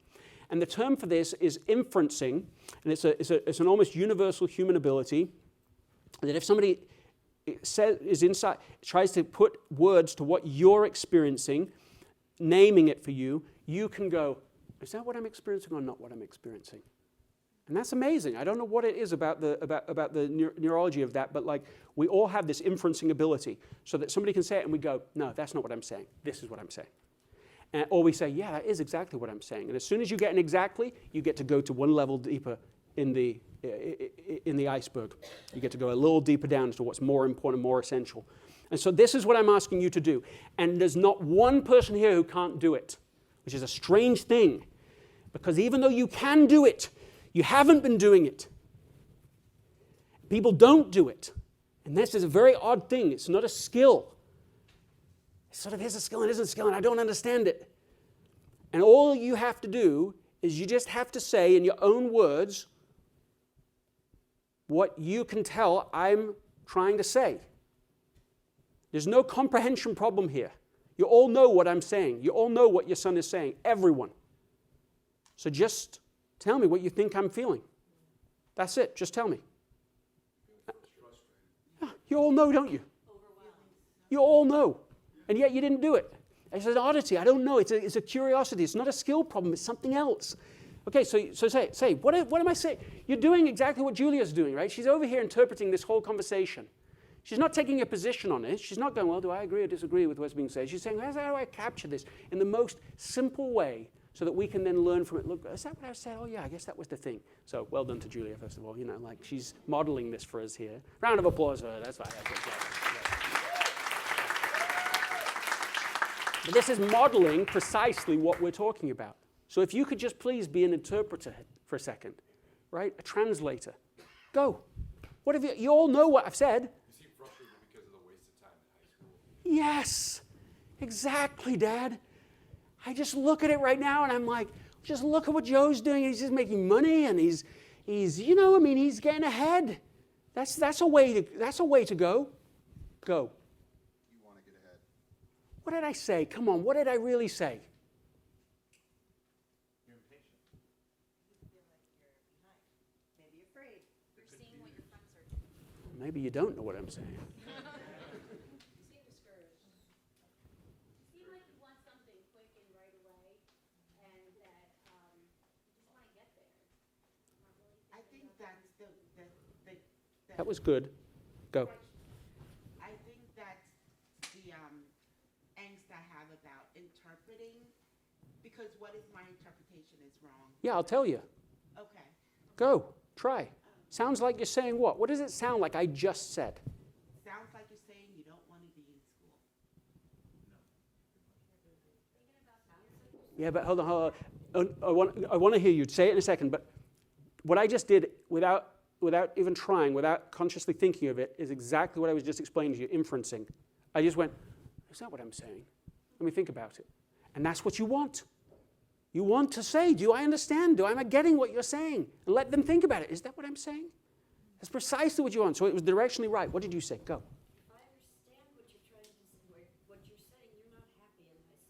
And the term for this is inferencing, and it's an almost universal human ability, that if somebody tries to put words to what you're experiencing, naming it for you, you can go, Is that what I'm experiencing or not what I'm experiencing? And that's amazing. I don't know what it is about the neurology of that, but like we all have this inferencing ability so that somebody can say it and we go, no, that's not what I'm saying. This is what I'm saying. Or we say, yeah, that is exactly what I'm saying. And as soon as you get an exactly, you get to go to one level deeper in the iceberg. You get to go a little deeper down to what's more important, more essential. And so this is what I'm asking you to do. And there's not one person here who can't do it, which is a strange thing. Because even though you can do it, you haven't been doing it. People don't do it. And this is a very odd thing. It's not a skill. It's sort of, here's a skill and isn't a skill, and I don't understand it. And all you have to do is you just have to say in your own words what you can tell I'm trying to say. There's no comprehension problem here. You all know what I'm saying. You all know what your son is saying. Everyone. So just tell me what you think I'm feeling. That's it. Just tell me. You all know, don't you? You all know. And yet you didn't do it. It's an oddity. I don't know. It's a curiosity. It's not a skill problem. It's something else. Okay, so say, what am I saying? You're doing exactly what Julia's doing, right? She's over here interpreting this whole conversation. She's not taking a position on it. She's not going, well, do I agree or disagree with what's being said? She's saying, how do I capture this in the most simple way so that we can then learn from it? Look, is that what I said? Oh, yeah, I guess that was the thing. So well done to Julia, first of all. You know, like she's modeling this for us here. Round of applause for her. That's fine. That's it. But this is modeling precisely what we're talking about. So if you could just please be an interpreter for a second, right? A translator. Go. What have you all know what I've said. You seem frustrated because of the waste of time in high school. Yes, exactly, Dad. I just look at it right now and I'm like, just look at what Joe's doing. He's just making money and he's you know, I mean, he's getting ahead. That's a way to go. Go. You want to get ahead. What did I say? Come on, what did I really say? You're impatient. You feel like you're behind. Maybe you're afraid. You're seeing what your friends are doing. Maybe you don't know what I'm saying. You seem discouraged. You seem like you want something quick and right away, and that you just want to get there. Not really I think that's the That was good. Go. I think that's the angst I have about interpreting, because what if my interpretation is wrong? Yeah, I'll tell you. Okay. Go. Try. Sounds like you're saying what? What does it sound like I just said? Sounds like you're saying you don't want to be in school. Yeah, but hold on. I want to hear you say it in a second, but what I just did without even trying, without consciously thinking of it, is exactly what I was just explaining to you, inferencing. I just went, is that what I'm saying? Let me think about it. And that's what you want. You want to say, do I understand? Am I getting what you're saying? And let them think about it. Is that what I'm saying? That's precisely what you want. So it was directionally right. What did you say? Go. If I understand what you're trying to say, what you're saying, you're not happy in high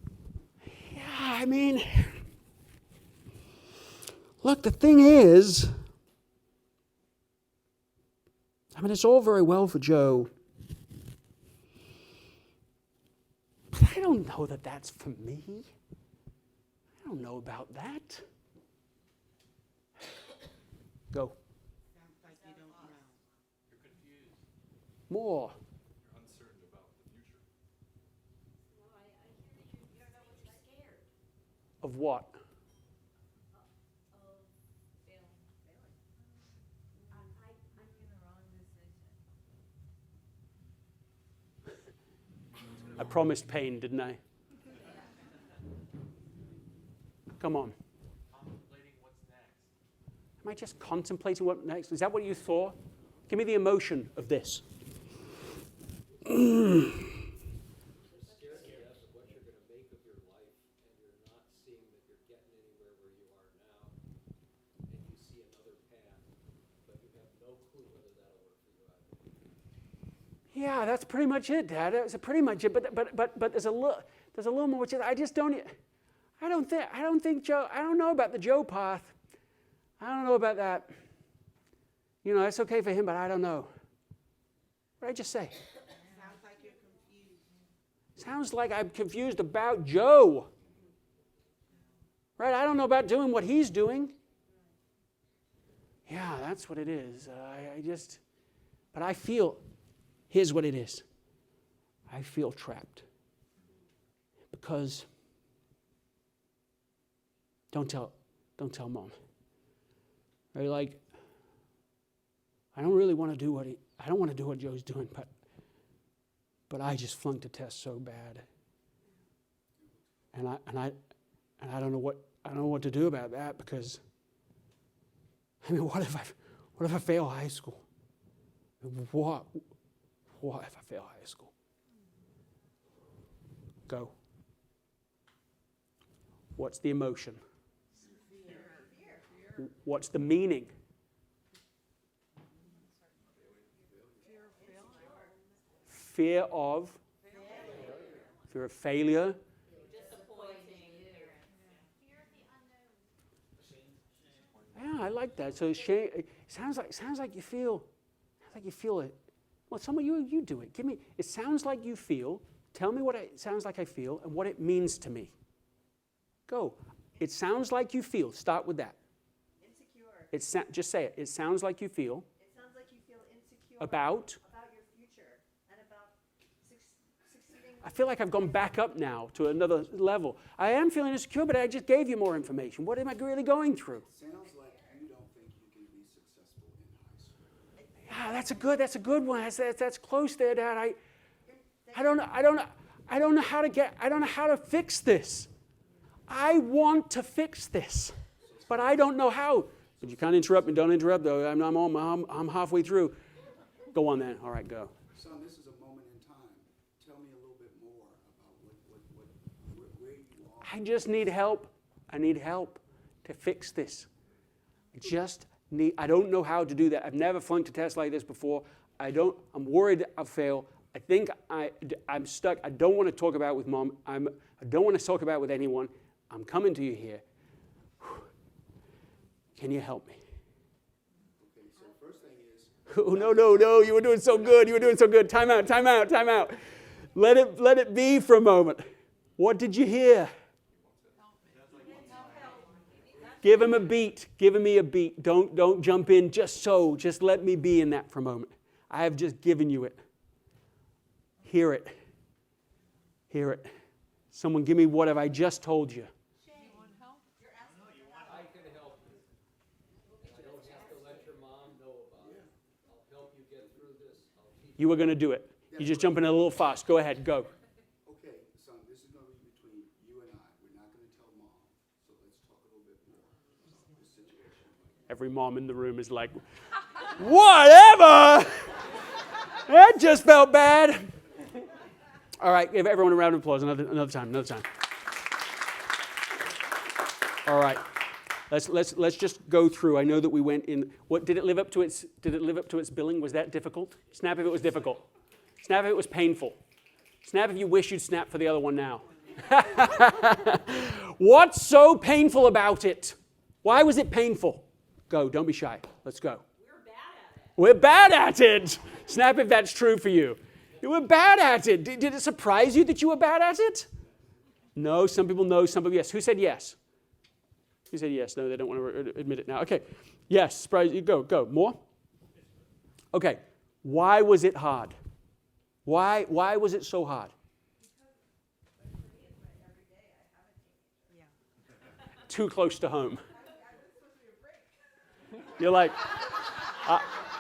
school. Yeah, I mean, look, the thing is, I mean, it's all very well for Joe, but I don't know that that's for me. I don't know about that. Go. Sounds like you don't know. You're confused. More. You're uncertain about the future. No, I hear you don't know what you're scared Of what? of failing. I'm making the wrong decision. I promised pain, didn't I? Come on. Contemplating what's next. Am I just contemplating what next? Is that what you thought? Give me the emotion of this. You're scared to death of what you're going to make of your life, and you're not seeing that you're getting anywhere where you are now, and you see another path, but you have no clue whether that'll work for you either. Yeah, that's pretty much it, Dad. That's pretty much it. But there's a little more. Which is, I don't think Joe. I don't know about the Joe path. I don't know about that. You know, it's okay for him, but I don't know. What did I just say? Sounds like you're confused. Sounds like I'm confused about Joe. Right? I don't know about doing what he's doing. Yeah, that's what it is. But I feel, here's what it is. I feel trapped. Because, don't tell mom. Right? Like, I don't really want to do I don't want to do what Joe's doing, but I just flunked a test so bad. And I don't know what to do about that, because what if I fail high school? What if I fail high school? Go. What's the emotion? Fear. What's the meaning? Fear of failure. Yeah, I like that. So shame. It sounds like you feel it. Well, some of you do it. It sounds like you feel. Tell me what it sounds like I feel and what it means to me. Go. It sounds like you feel. Start with that. Insecure. Just say it. It sounds like you feel. It sounds like you feel insecure. About your future and about succeeding. I feel like I've gone back up now to another level. I am feeling insecure, but I just gave you more information. What am I really going through? Sounds like you don't think you can be successful in high school. Yeah, that's a good one. That's close there, Dad. I don't know how to fix this. I want to fix this, but I don't know how. But you can't interrupt me. Don't interrupt, though. I'm halfway through. Go on then. All right, go. Son, this is a moment in time. Tell me a little bit more about where you are. I just need help. I need help to fix this. I don't know how to do that. I've never flunked a test like this before. I'm worried I'll fail. I think I'm stuck. I don't want to talk about it with Mom. I don't want to talk about it with anyone. I'm coming to you here. Can you help me? Okay, so first thing is, Oh, no. You were doing so good. Time out. Let it be for a moment. What did you hear? Give him a beat. Give me a beat. Don't jump in just so. Just let me be in that for a moment. I have just given you it. Hear it. Someone give me what have I just told you. I can help you. I don't have to let your mom know about it. I'll help you get through this. I'll teach You were going to do it. You just jumping a little fast. Go ahead. Go. okay, son, this is going to be between you and I. We're not going to tell Mom. So let's talk a little bit more about this situation. Every mom in the room is like, whatever. That just felt bad. All right, give everyone a round of applause. Another time. All right, let's just go through. I know that we went in. What did it live up to its billing? Was that difficult? Snap if it was difficult. Snap if it was painful. Snap if you wish you'd snap for the other one now. What's so painful about it? Why was it painful? Go. Don't be shy. Let's go. We're bad at it. Snap if that's true for you. You were bad at it. Did it surprise you that you were bad at it? No, some people no, some people yes. Who said yes? Who said yes? No, they don't want to admit it now. Okay. Yes, surprise you. Go. More? Okay. Why was it hard? Why was it so hard? Too close to home. You're like,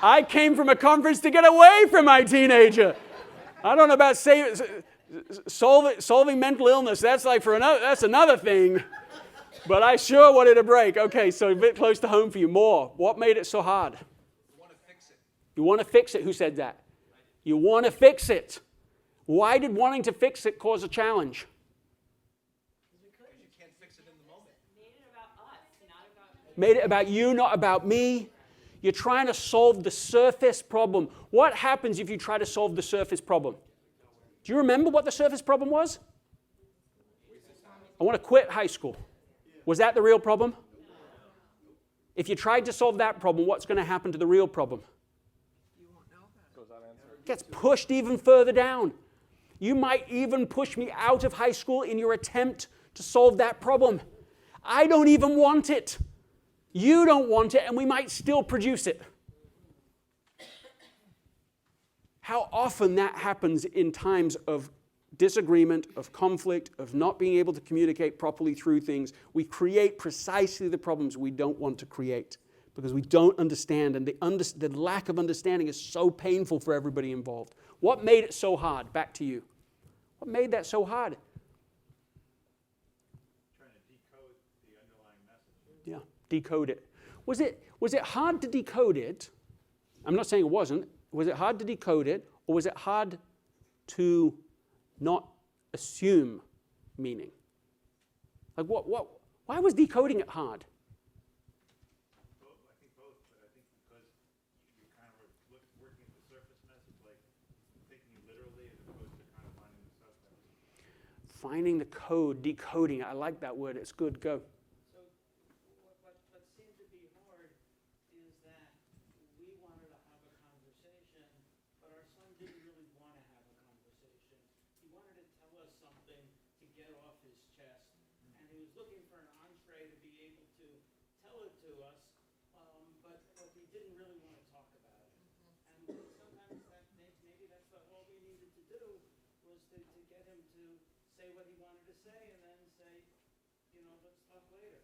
I came from a conference to get away from my teenager. I don't know about solving mental illness. That's another thing. But I sure wanted a break. Okay, so a bit close to home for you. More. What made it so hard? You want to fix it. You want to fix it. Who said that? You want to fix it. Why did wanting to fix it cause a challenge? Because you can't fix it in the moment. Made it about you, not about me. You're trying to solve the surface problem. What happens if you try to solve the surface problem? Do you remember what the surface problem was? I want to quit high school. Was that the real problem? If you tried to solve that problem, what's going to happen to the real problem? It gets pushed even further down. You might even push me out of high school in your attempt to solve that problem. I don't even want it. You don't want it, and we might still produce it. How often that happens in times of disagreement, of conflict, of not being able to communicate properly through things. We create precisely the problems we don't want to create because we don't understand, and the lack of understanding is so painful for everybody involved. What made it so hard? Back to you. What made that so hard? Trying to decode the underlying message. Yeah, decode it. Was it hard to decode it? I'm not saying it wasn't. Was it hard to decode it, or was it hard to not assume meaning? Like why was decoding it hard? Both, I think both, but I think because you kind of are working at the surface message, like thinking literally as opposed to kind of finding the subtext. Finding the code, decoding it. I like that word. It's good. Go. So what seemed to be hard is that we wanted to have a conversation, but our son didn't really want to have a conversation. He wanted to tell us something to get off his chest, and he was looking for an entree to be able to tell it to us, but he didn't really want to talk about it. And sometimes maybe that's all we needed to do was to get him to say what he wanted to say, and then say, let's talk later.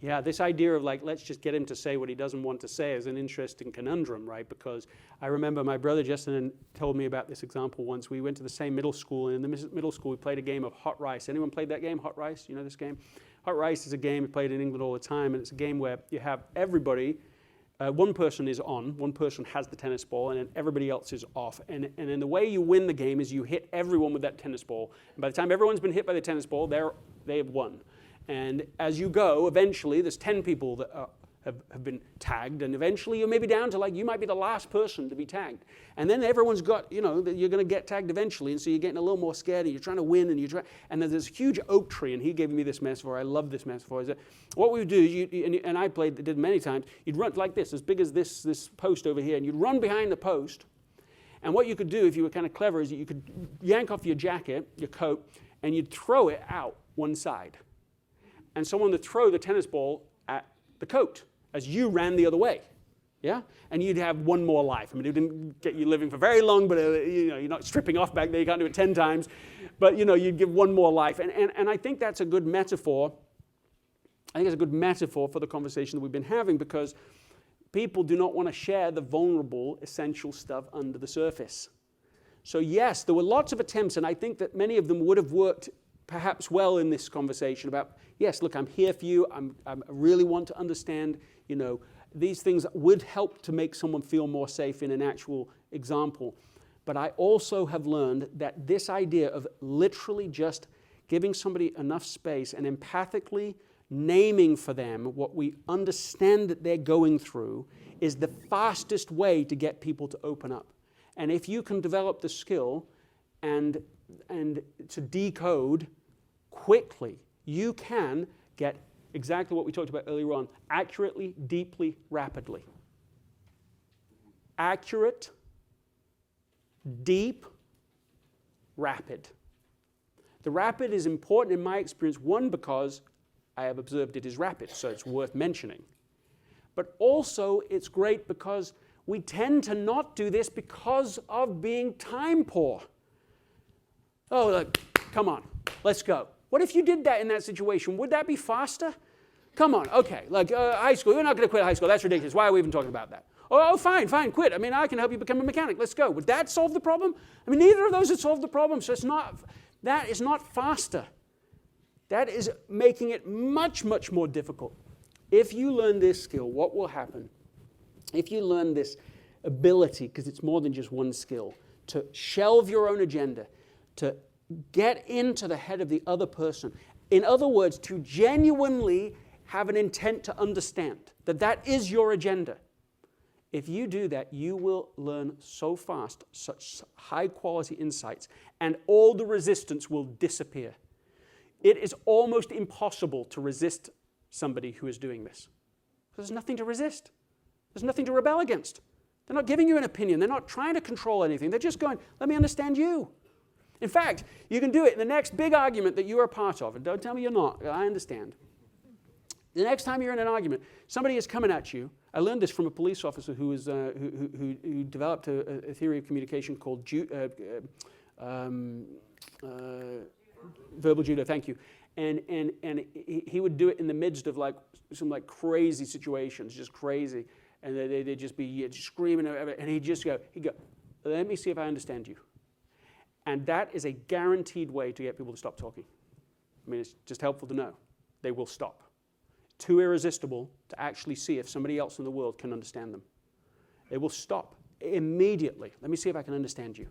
Yeah, this idea of like, let's just get him to say what he doesn't want to say is an interesting conundrum, right? Because I remember my brother Justin told me about this example once. We went to the same middle school, and in the middle school we played a game of Hot Rice. Anyone played that game, Hot Rice? You know this game? Hot Rice is a game we played in England all the time, and it's a game where you have everybody, one person is on, one person has the tennis ball, and then everybody else is off. And in the way you win the game is you hit everyone with that tennis ball. And by the time everyone's been hit by the tennis ball, they have won. And as you go, eventually, there's 10 people that have been tagged, and eventually you're maybe down to you might be the last person to be tagged. And then everyone's got, you're going to get tagged eventually, and so you're getting a little more scared, and you're trying to win, and there's this huge oak tree, and he gave me this metaphor. I love this metaphor. Is that what we would do, and I did many times, you'd run like this, as big as this post over here, and you'd run behind the post, and what you could do, if you were kind of clever, is you could yank off your jacket, your coat, and you'd throw it out one side. And someone would throw the tennis ball at the coat as you ran the other way, yeah? And you'd have one more life. I mean, it didn't get you living for very long, but you're not stripping off back there. You can't do it 10 times. But, you'd give one more life. And I think that's a good metaphor. I think it's a good metaphor for the conversation that we've been having, because people do not want to share the vulnerable, essential stuff under the surface. So yes, there were lots of attempts, and I think that many of them would have worked perhaps well in this conversation about, yes, look, I'm here for you. I really want to understand, these things would help to make someone feel more safe in an actual example. But I also have learned that this idea of literally just giving somebody enough space and empathically naming for them what we understand that they're going through is the fastest way to get people to open up. And if you can develop the skill and to decode quickly, you can get exactly what we talked about earlier on, accurately, deeply, rapidly. Accurate, deep, rapid. The rapid is important in my experience, one, because I have observed it is rapid, so it's worth mentioning. But also, it's great because we tend to not do this because of being time poor. Oh, look, come on, let's go. What if you did that in that situation? Would that be faster? Come on, okay, high school, you're not going to quit high school. That's ridiculous. Why are we even talking about that? Oh, fine, quit. I mean, I can help you become a mechanic. Let's go. Would that solve the problem? I mean, neither of those would solve the problem, so that is not faster. That is making it much, much more difficult. If you learn this skill, what will happen? If you learn this ability, because it's more than just one skill, to shelve your own agenda, to get into the head of the other person. In other words, to genuinely have an intent to understand that is your agenda. If you do that, you will learn so fast, such high-quality insights, and all the resistance will disappear. It is almost impossible to resist somebody who is doing this. There's nothing to resist. There's nothing to rebel against. They're not giving you an opinion. They're not trying to control anything. They're just going, let me understand you. In fact, you can do it in the next big argument that you are a part of. And don't tell me you're not. I understand. The next time you're in an argument, somebody is coming at you. I learned this from a police officer who developed a theory of communication called verbal judo. Thank you. And he would do it in the midst of like some like crazy situations, just crazy, and they'd just be screaming, and he'd go, let me see if I understand you. And that is a guaranteed way to get people to stop talking. I mean, it's just helpful to know. They will stop. Too irresistible to actually see if somebody else in the world can understand them. They will stop immediately. Let me see if I can understand you.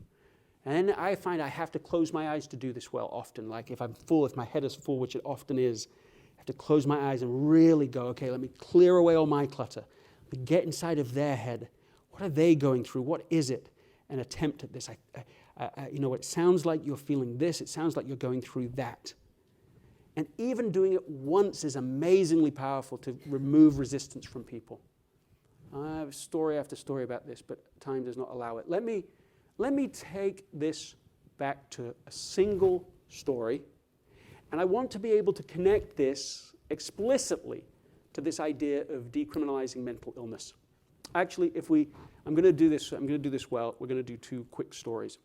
And then I find I have to close my eyes to do this well often. Like if I'm full, if my head is full, which it often is, I have to close my eyes and really go, okay, let me clear away all my clutter. Let me get inside of their head. What are they going through? What is it? And attempt at this. It sounds like you're feeling this. It sounds like you're going through that. And even doing it once is amazingly powerful to remove resistance from people. I have story after story about this, but time does not allow it. Let me take this back to a single story, and I want to be able to connect this explicitly to this idea of decriminalizing mental illness. Actually, I'm going to do this well. We're going to do two quick stories.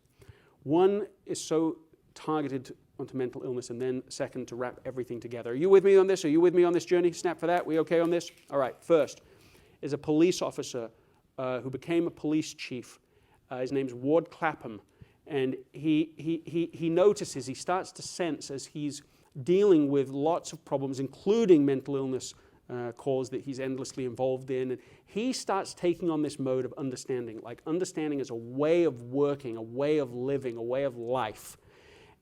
One is so targeted onto mental illness, and then second to wrap everything together. Are you with me on this? Are you with me on this journey? Snap for that. We okay on this? All right. First is a police officer who became a police chief. His name's Ward Clapham, and he notices, he starts to sense as he's dealing with lots of problems, including mental illness cause that he's endlessly involved in, and he starts taking on this mode of understanding, like understanding as a way of working, a way of living, a way of life.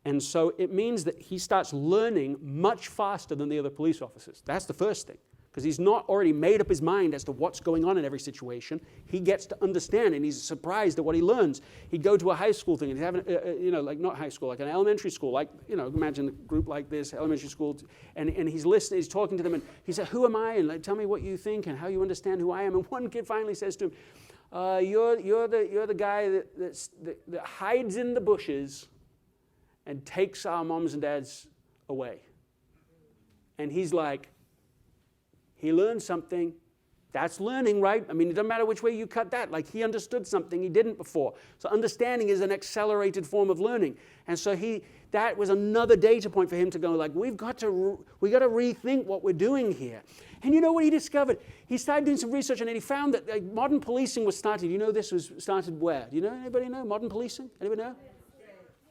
And so it means that he starts learning much faster than the other police officers. That's the first thing, because he's not already made up his mind as to what's going on in every situation. He gets to understand, and he's surprised at what he learns. He'd go to a high school thing, and he's having, like not high school, like an elementary school, like, imagine a group like this, elementary school, and he's listening, he's talking to them, and he said, who am I? And like, tell me what you think and how you understand who I am. And one kid finally says to him, you're the guy that hides in the bushes and takes our moms and dads away. And he's like, he learned something. That's learning, right? I mean, it doesn't matter which way you cut that. Like, he understood something he didn't before. So understanding is an accelerated form of learning. And so that was another data point for him to go, like, we got to rethink what we're doing here. And you know what he discovered? He started doing some research, and then he found that modern policing was started. You know, this was started where? Do you know? Anybody know? Modern policing? Anybody know?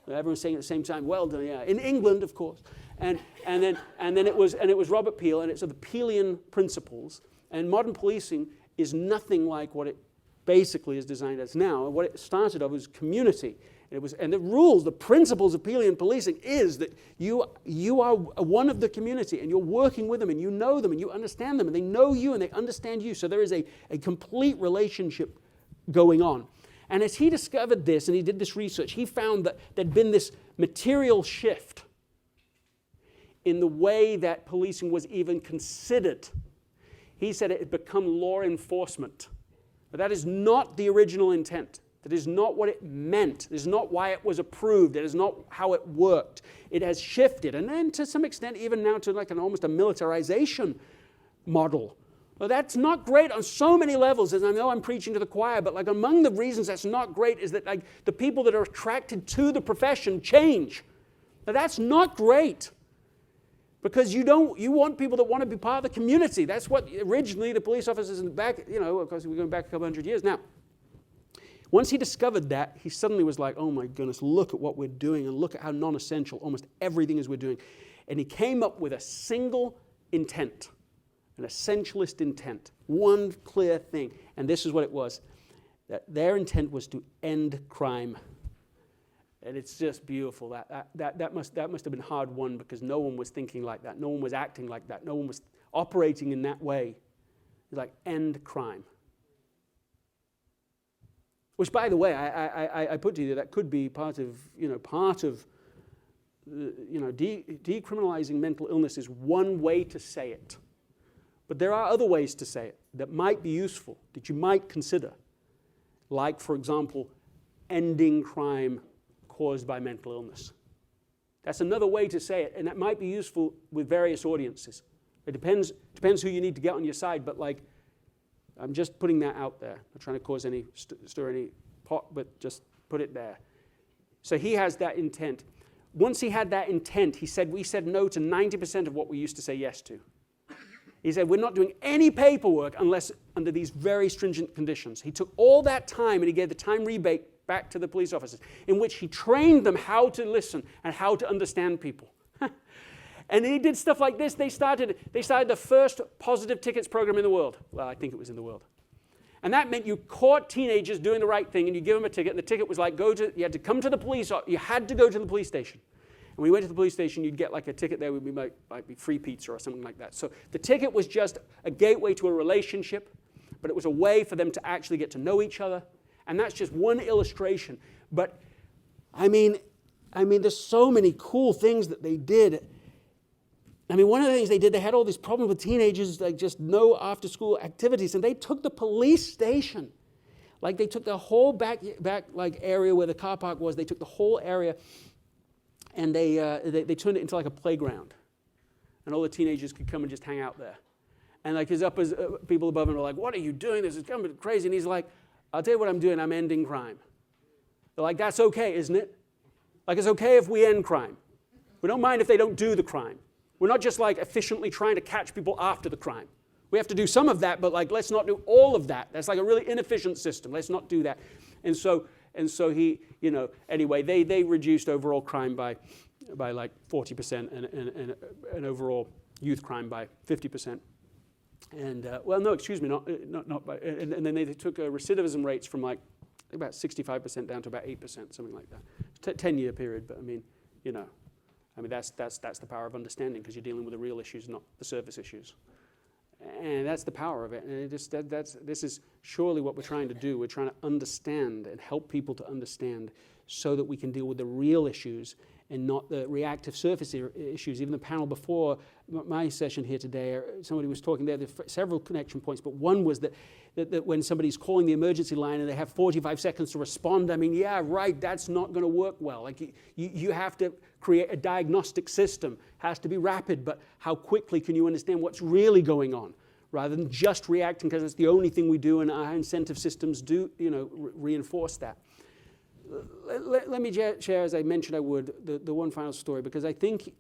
Everyone's saying at the same time, well done, yeah. In England, of course. And then it was Robert Peel, and it's of the Peelian principles. And modern policing is nothing like what it basically is designed as now. And what it started of was community. And the rules, the principles of Peelian policing is that you are one of the community, and you're working with them, and you know them, and you understand them, and they know you, and they understand you. So there is a complete relationship going on. And as he discovered this, and he did this research, he found that there'd been this material shift in the way that policing was even considered. He said it had become law enforcement. But that is not the original intent. That is not what it meant. That is not why it was approved. That is not how it worked. It has shifted. And then to some extent, even now to like almost a militarization model. Well, that's not great on so many levels, as I know I'm preaching to the choir, but like among the reasons that's not great is that like the people that are attracted to the profession change. Now that's not great. Because you want people that want to be part of the community. That's what originally the police officers in the back, of course we're going back a couple hundred years. Now, once he discovered that, he suddenly was like, oh my goodness, look at what we're doing and look at how non-essential almost everything is we're doing. And he came up with a single intent, an essentialist intent, one clear thing. And this is what it was, that their intent was to end crime. And it's just beautiful. That must have been hard won because no one was thinking like that. No one was acting like that. No one was operating in that way. It's like end crime. Which, by the way, I put to you that could be part of decriminalizing mental illness is one way to say it. But there are other ways to say it that might be useful, that you might consider. Like, for example, ending crime caused by mental illness. That's another way to say it, and that might be useful with various audiences. It depends who you need to get on your side, but like, I'm just putting that out there. I'm not trying to cause any, stir any pot, but just put it there. So he has that intent. Once he had that intent, he said, we said no to 90% of what we used to say yes to. He said, we're not doing any paperwork unless under these very stringent conditions. He took all that time and he gave the time rebate back to the police officers, in which he trained them how to listen and how to understand people. And he did stuff like this. They started the first positive tickets program in the world. Well, I think it was in the world. And that meant you caught teenagers doing the right thing and you give them a ticket, and the ticket was like, you had to come to the police, you had to go to the police station. And when you went to the police station, you'd get like a ticket there, might be free pizza or something like that. So the ticket was just a gateway to a relationship, but it was a way for them to actually get to know each other. And that's just one illustration. But I mean, there's so many cool things that they did. I mean, one of the things they did, they had all these problems with teenagers, like just no after-school activities, and they took the police station. Like they took the whole back like area where the car park was, they took the whole area, and they turned it into like a playground. And all the teenagers could come and just hang out there. And like his people above him were like, what are you doing? This is coming crazy. And he's like, I'll tell you what I'm doing, I'm ending crime. They're like, that's okay, isn't it? Like it's okay if we end crime. We don't mind if they don't do the crime. We're not just like efficiently trying to catch people after the crime. We have to do some of that, but like let's not do all of that. That's like a really inefficient system. Let's not do that. And so he, anyway, they reduced overall crime by like 40% and overall youth crime by 50%. And not by, and then they took recidivism rates from like about 65% down to about 8%, something like that. 10-year period, but I mean, that's the power of understanding, because you're dealing with the real issues, not the surface issues. And that's the power of it. And this is surely what we're trying to do. We're trying to understand and help people to understand so that we can deal with the real issues and not the reactive surface issues. Even the panel before my session here today, somebody was talking there, there's several connection points, but one was that when somebody's calling the emergency line and they have 45 seconds to respond, I mean, yeah, right, that's not going to work well. Like you have to create a diagnostic system. It has to be rapid, but how quickly can you understand what's really going on, rather than just reacting because it's the only thing we do, and our incentive systems do, reinforce that. Let me share, as I mentioned I would, the one final story, because I think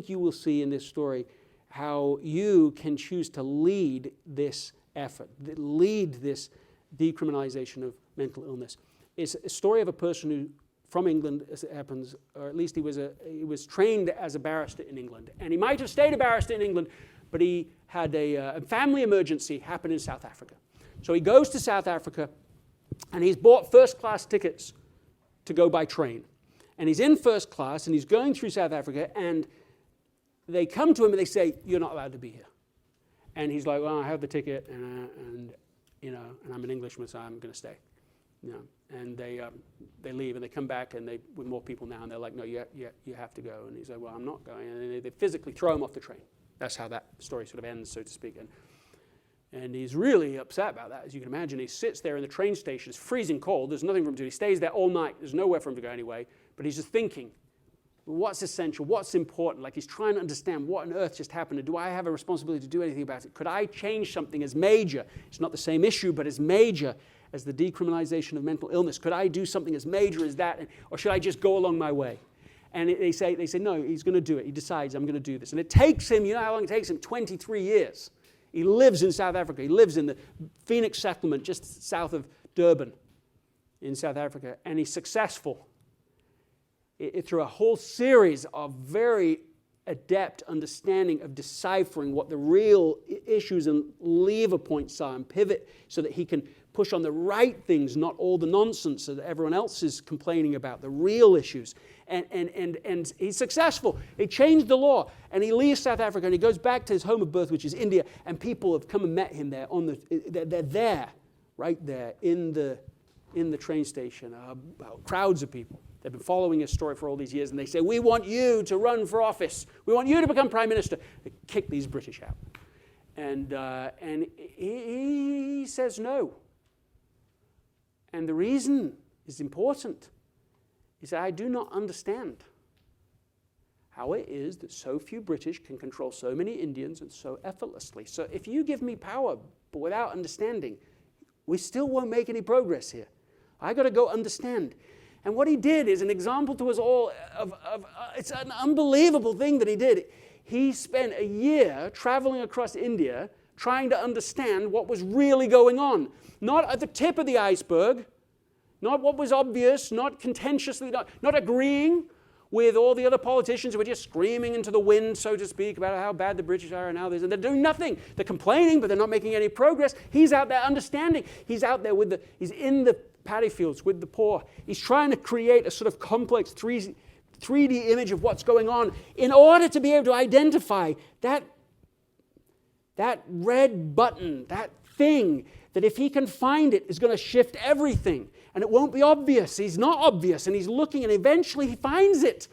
you will see in this story how you can choose to lead this effort, lead this decriminalization of mental illness. It's a story of a person who, from England, as it happens, or at least he was trained as a barrister in England, and he might have stayed a barrister in England, but he had a family emergency happen in South Africa. So he goes to South Africa, and he's bought first-class tickets to go by train. And he's in first class, and he's going through South Africa, and they come to him and they say, you're not allowed to be here. And he's like, well, I have the ticket, and I'm an Englishman, so I'm going to stay. And they leave, and they come back, and with more people now, and they're like, no, you have to go. And he's like, well, I'm not going. And they physically throw him off the train. That's how that story sort of ends, so to speak. And he's really upset about that, as you can imagine. He sits there in the train station. It's freezing cold. There's nothing for him to do. He stays there all night. There's nowhere for him to go anyway. But he's just thinking, what's essential? What's important? Like he's trying to understand what on earth just happened. And do I have a responsibility to do anything about it? Could I change something as major? It's not the same issue, but as major as the decriminalization of mental illness. Could I do something as major as that? Or should I just go along my way? And they say, no, he's going to do it. He decides, I'm going to do this. And it takes him, how long it takes him? 23 years. He lives in South Africa. He lives in the Phoenix settlement just south of Durban in South Africa. And he's successful through a whole series of very adept understanding of deciphering what the real issues and lever points are and pivot so that he can push on the right things, not all the nonsense that everyone else is complaining about, the real issues. And he's successful. He changed the law, and he leaves South Africa, and he goes back to his home of birth, which is India, and people have come and met him there. They're there, right there, in the train station, crowds of people. They've been following his story for all these years, and they say, we want you to run for office. We want you to become prime minister. They kick these British out. And he says no. And the reason is important, He said, I do not understand how it is that so few British can control so many Indians and so effortlessly. So if you give me power but without understanding, we still won't make any progress here. I got to go understand. And what he did is an example to us all of it's an unbelievable thing that he did. He spent a year traveling across India trying to understand what was really going on. Not at the tip of the iceberg, not what was obvious, not contentiously, not agreeing with all the other politicians who were just screaming into the wind, so to speak, about how bad the British are and how this, and they're doing nothing. They're complaining, but they're not making any progress. He's out there understanding. He's out there he's in the paddy fields with the poor. He's trying to create a sort of complex 3D image of what's going on in order to be able to identify that red button, that thing, that if he can find it is going to shift everything. And it won't be obvious. He's not obvious. And he's looking, and eventually he finds it.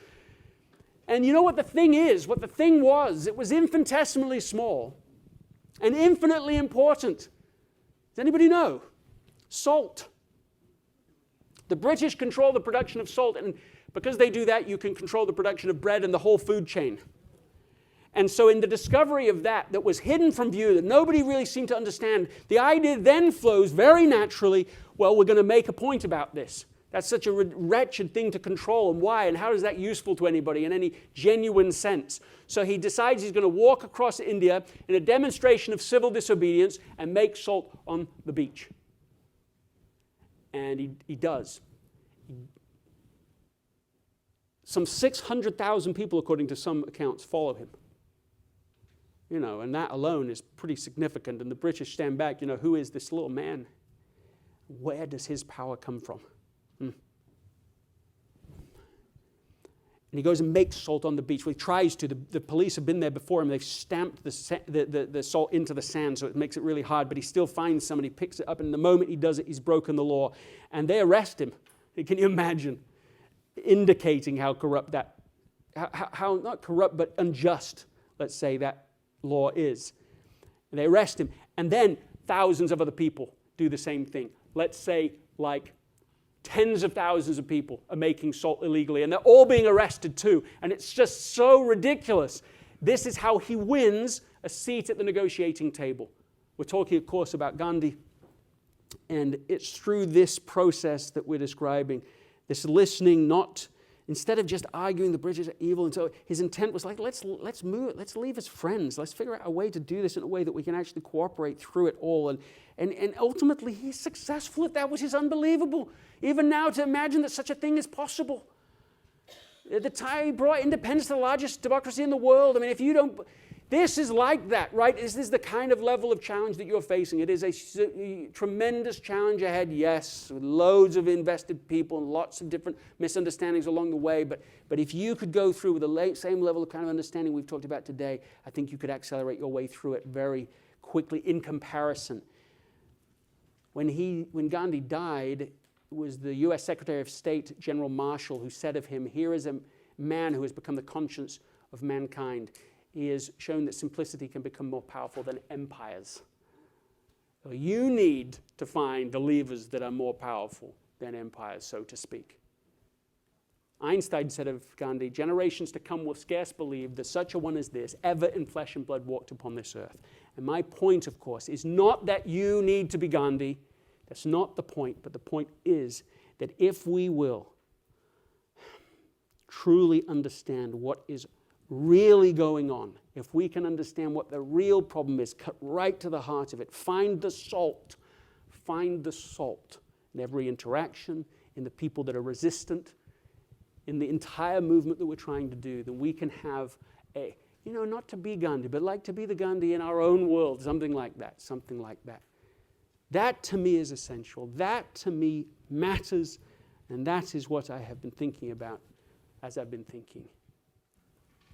And you know what the thing is? What the thing was? It was infinitesimally small and infinitely important. Does anybody know? Salt. The British control the production of salt. And because they do that, you can control the production of bread and the whole food chain. And so in the discovery of that was hidden from view, that nobody really seemed to understand, the idea then flows very naturally, well, we're going to make a point about this. That's such a wretched thing to control, and why, and how is that useful to anybody in any genuine sense? So he decides he's going to walk across India in a demonstration of civil disobedience and make salt on the beach. And he does. Some 600,000 people, according to some accounts, follow him. You know, and that alone is pretty significant. And the British stand back, who is this little man? Where does his power come from? And he goes and makes salt on the beach. Well, he tries to. The police have been there before him. They've stamped the salt into the sand, so it makes it really hard. But he still finds some, and he picks it up. And the moment he does it, he's broken the law. And they arrest him. Can you imagine? Indicating how corrupt how not corrupt, but unjust, let's say, that law is. And they arrest him. And then thousands of other people do the same thing. Let's say like tens of thousands of people are making salt illegally, and they're all being arrested too. And it's just so ridiculous. This is how he wins a seat at the negotiating table. We're talking, of course, about Gandhi. And it's through this process that we're describing, this listening, not instead of just arguing the British are evil. And so his intent was like, let's move it. Let's leave as friends. Let's figure out a way to do this in a way that we can actually cooperate through it all. And ultimately, he's successful at that, which is unbelievable. Even now, to imagine that such a thing is possible. At the time he brought independence to the largest democracy in the world. I mean, if you don't... This is like that, right? This is the kind of level of challenge that you're facing. It is a tremendous challenge ahead, yes, with loads of invested people and lots of different misunderstandings along the way. But if you could go through with the same level of kind of understanding we've talked about today, I think you could accelerate your way through it very quickly in comparison. When Gandhi died, it was the U.S. Secretary of State, General Marshall, who said of him, here is a man who has become the conscience of mankind. He has shown that simplicity can become more powerful than empires. So you need to find the levers that are more powerful than empires, so to speak. Einstein said of Gandhi, generations to come will scarce believe that such a one as this ever in flesh and blood walked upon this earth. And my point, of course, is not that you need to be Gandhi. That's not the point. But the point is that if we will truly understand what is really going on, if we can understand what the real problem is, cut right to the heart of it, find the salt in every interaction, in the people that are resistant, in the entire movement that we're trying to do, then we can have a, not to be Gandhi, but like to be the Gandhi in our own world, something like that. That to me is essential. That to me matters, and that is what I have been thinking about as I've been thinking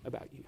about you.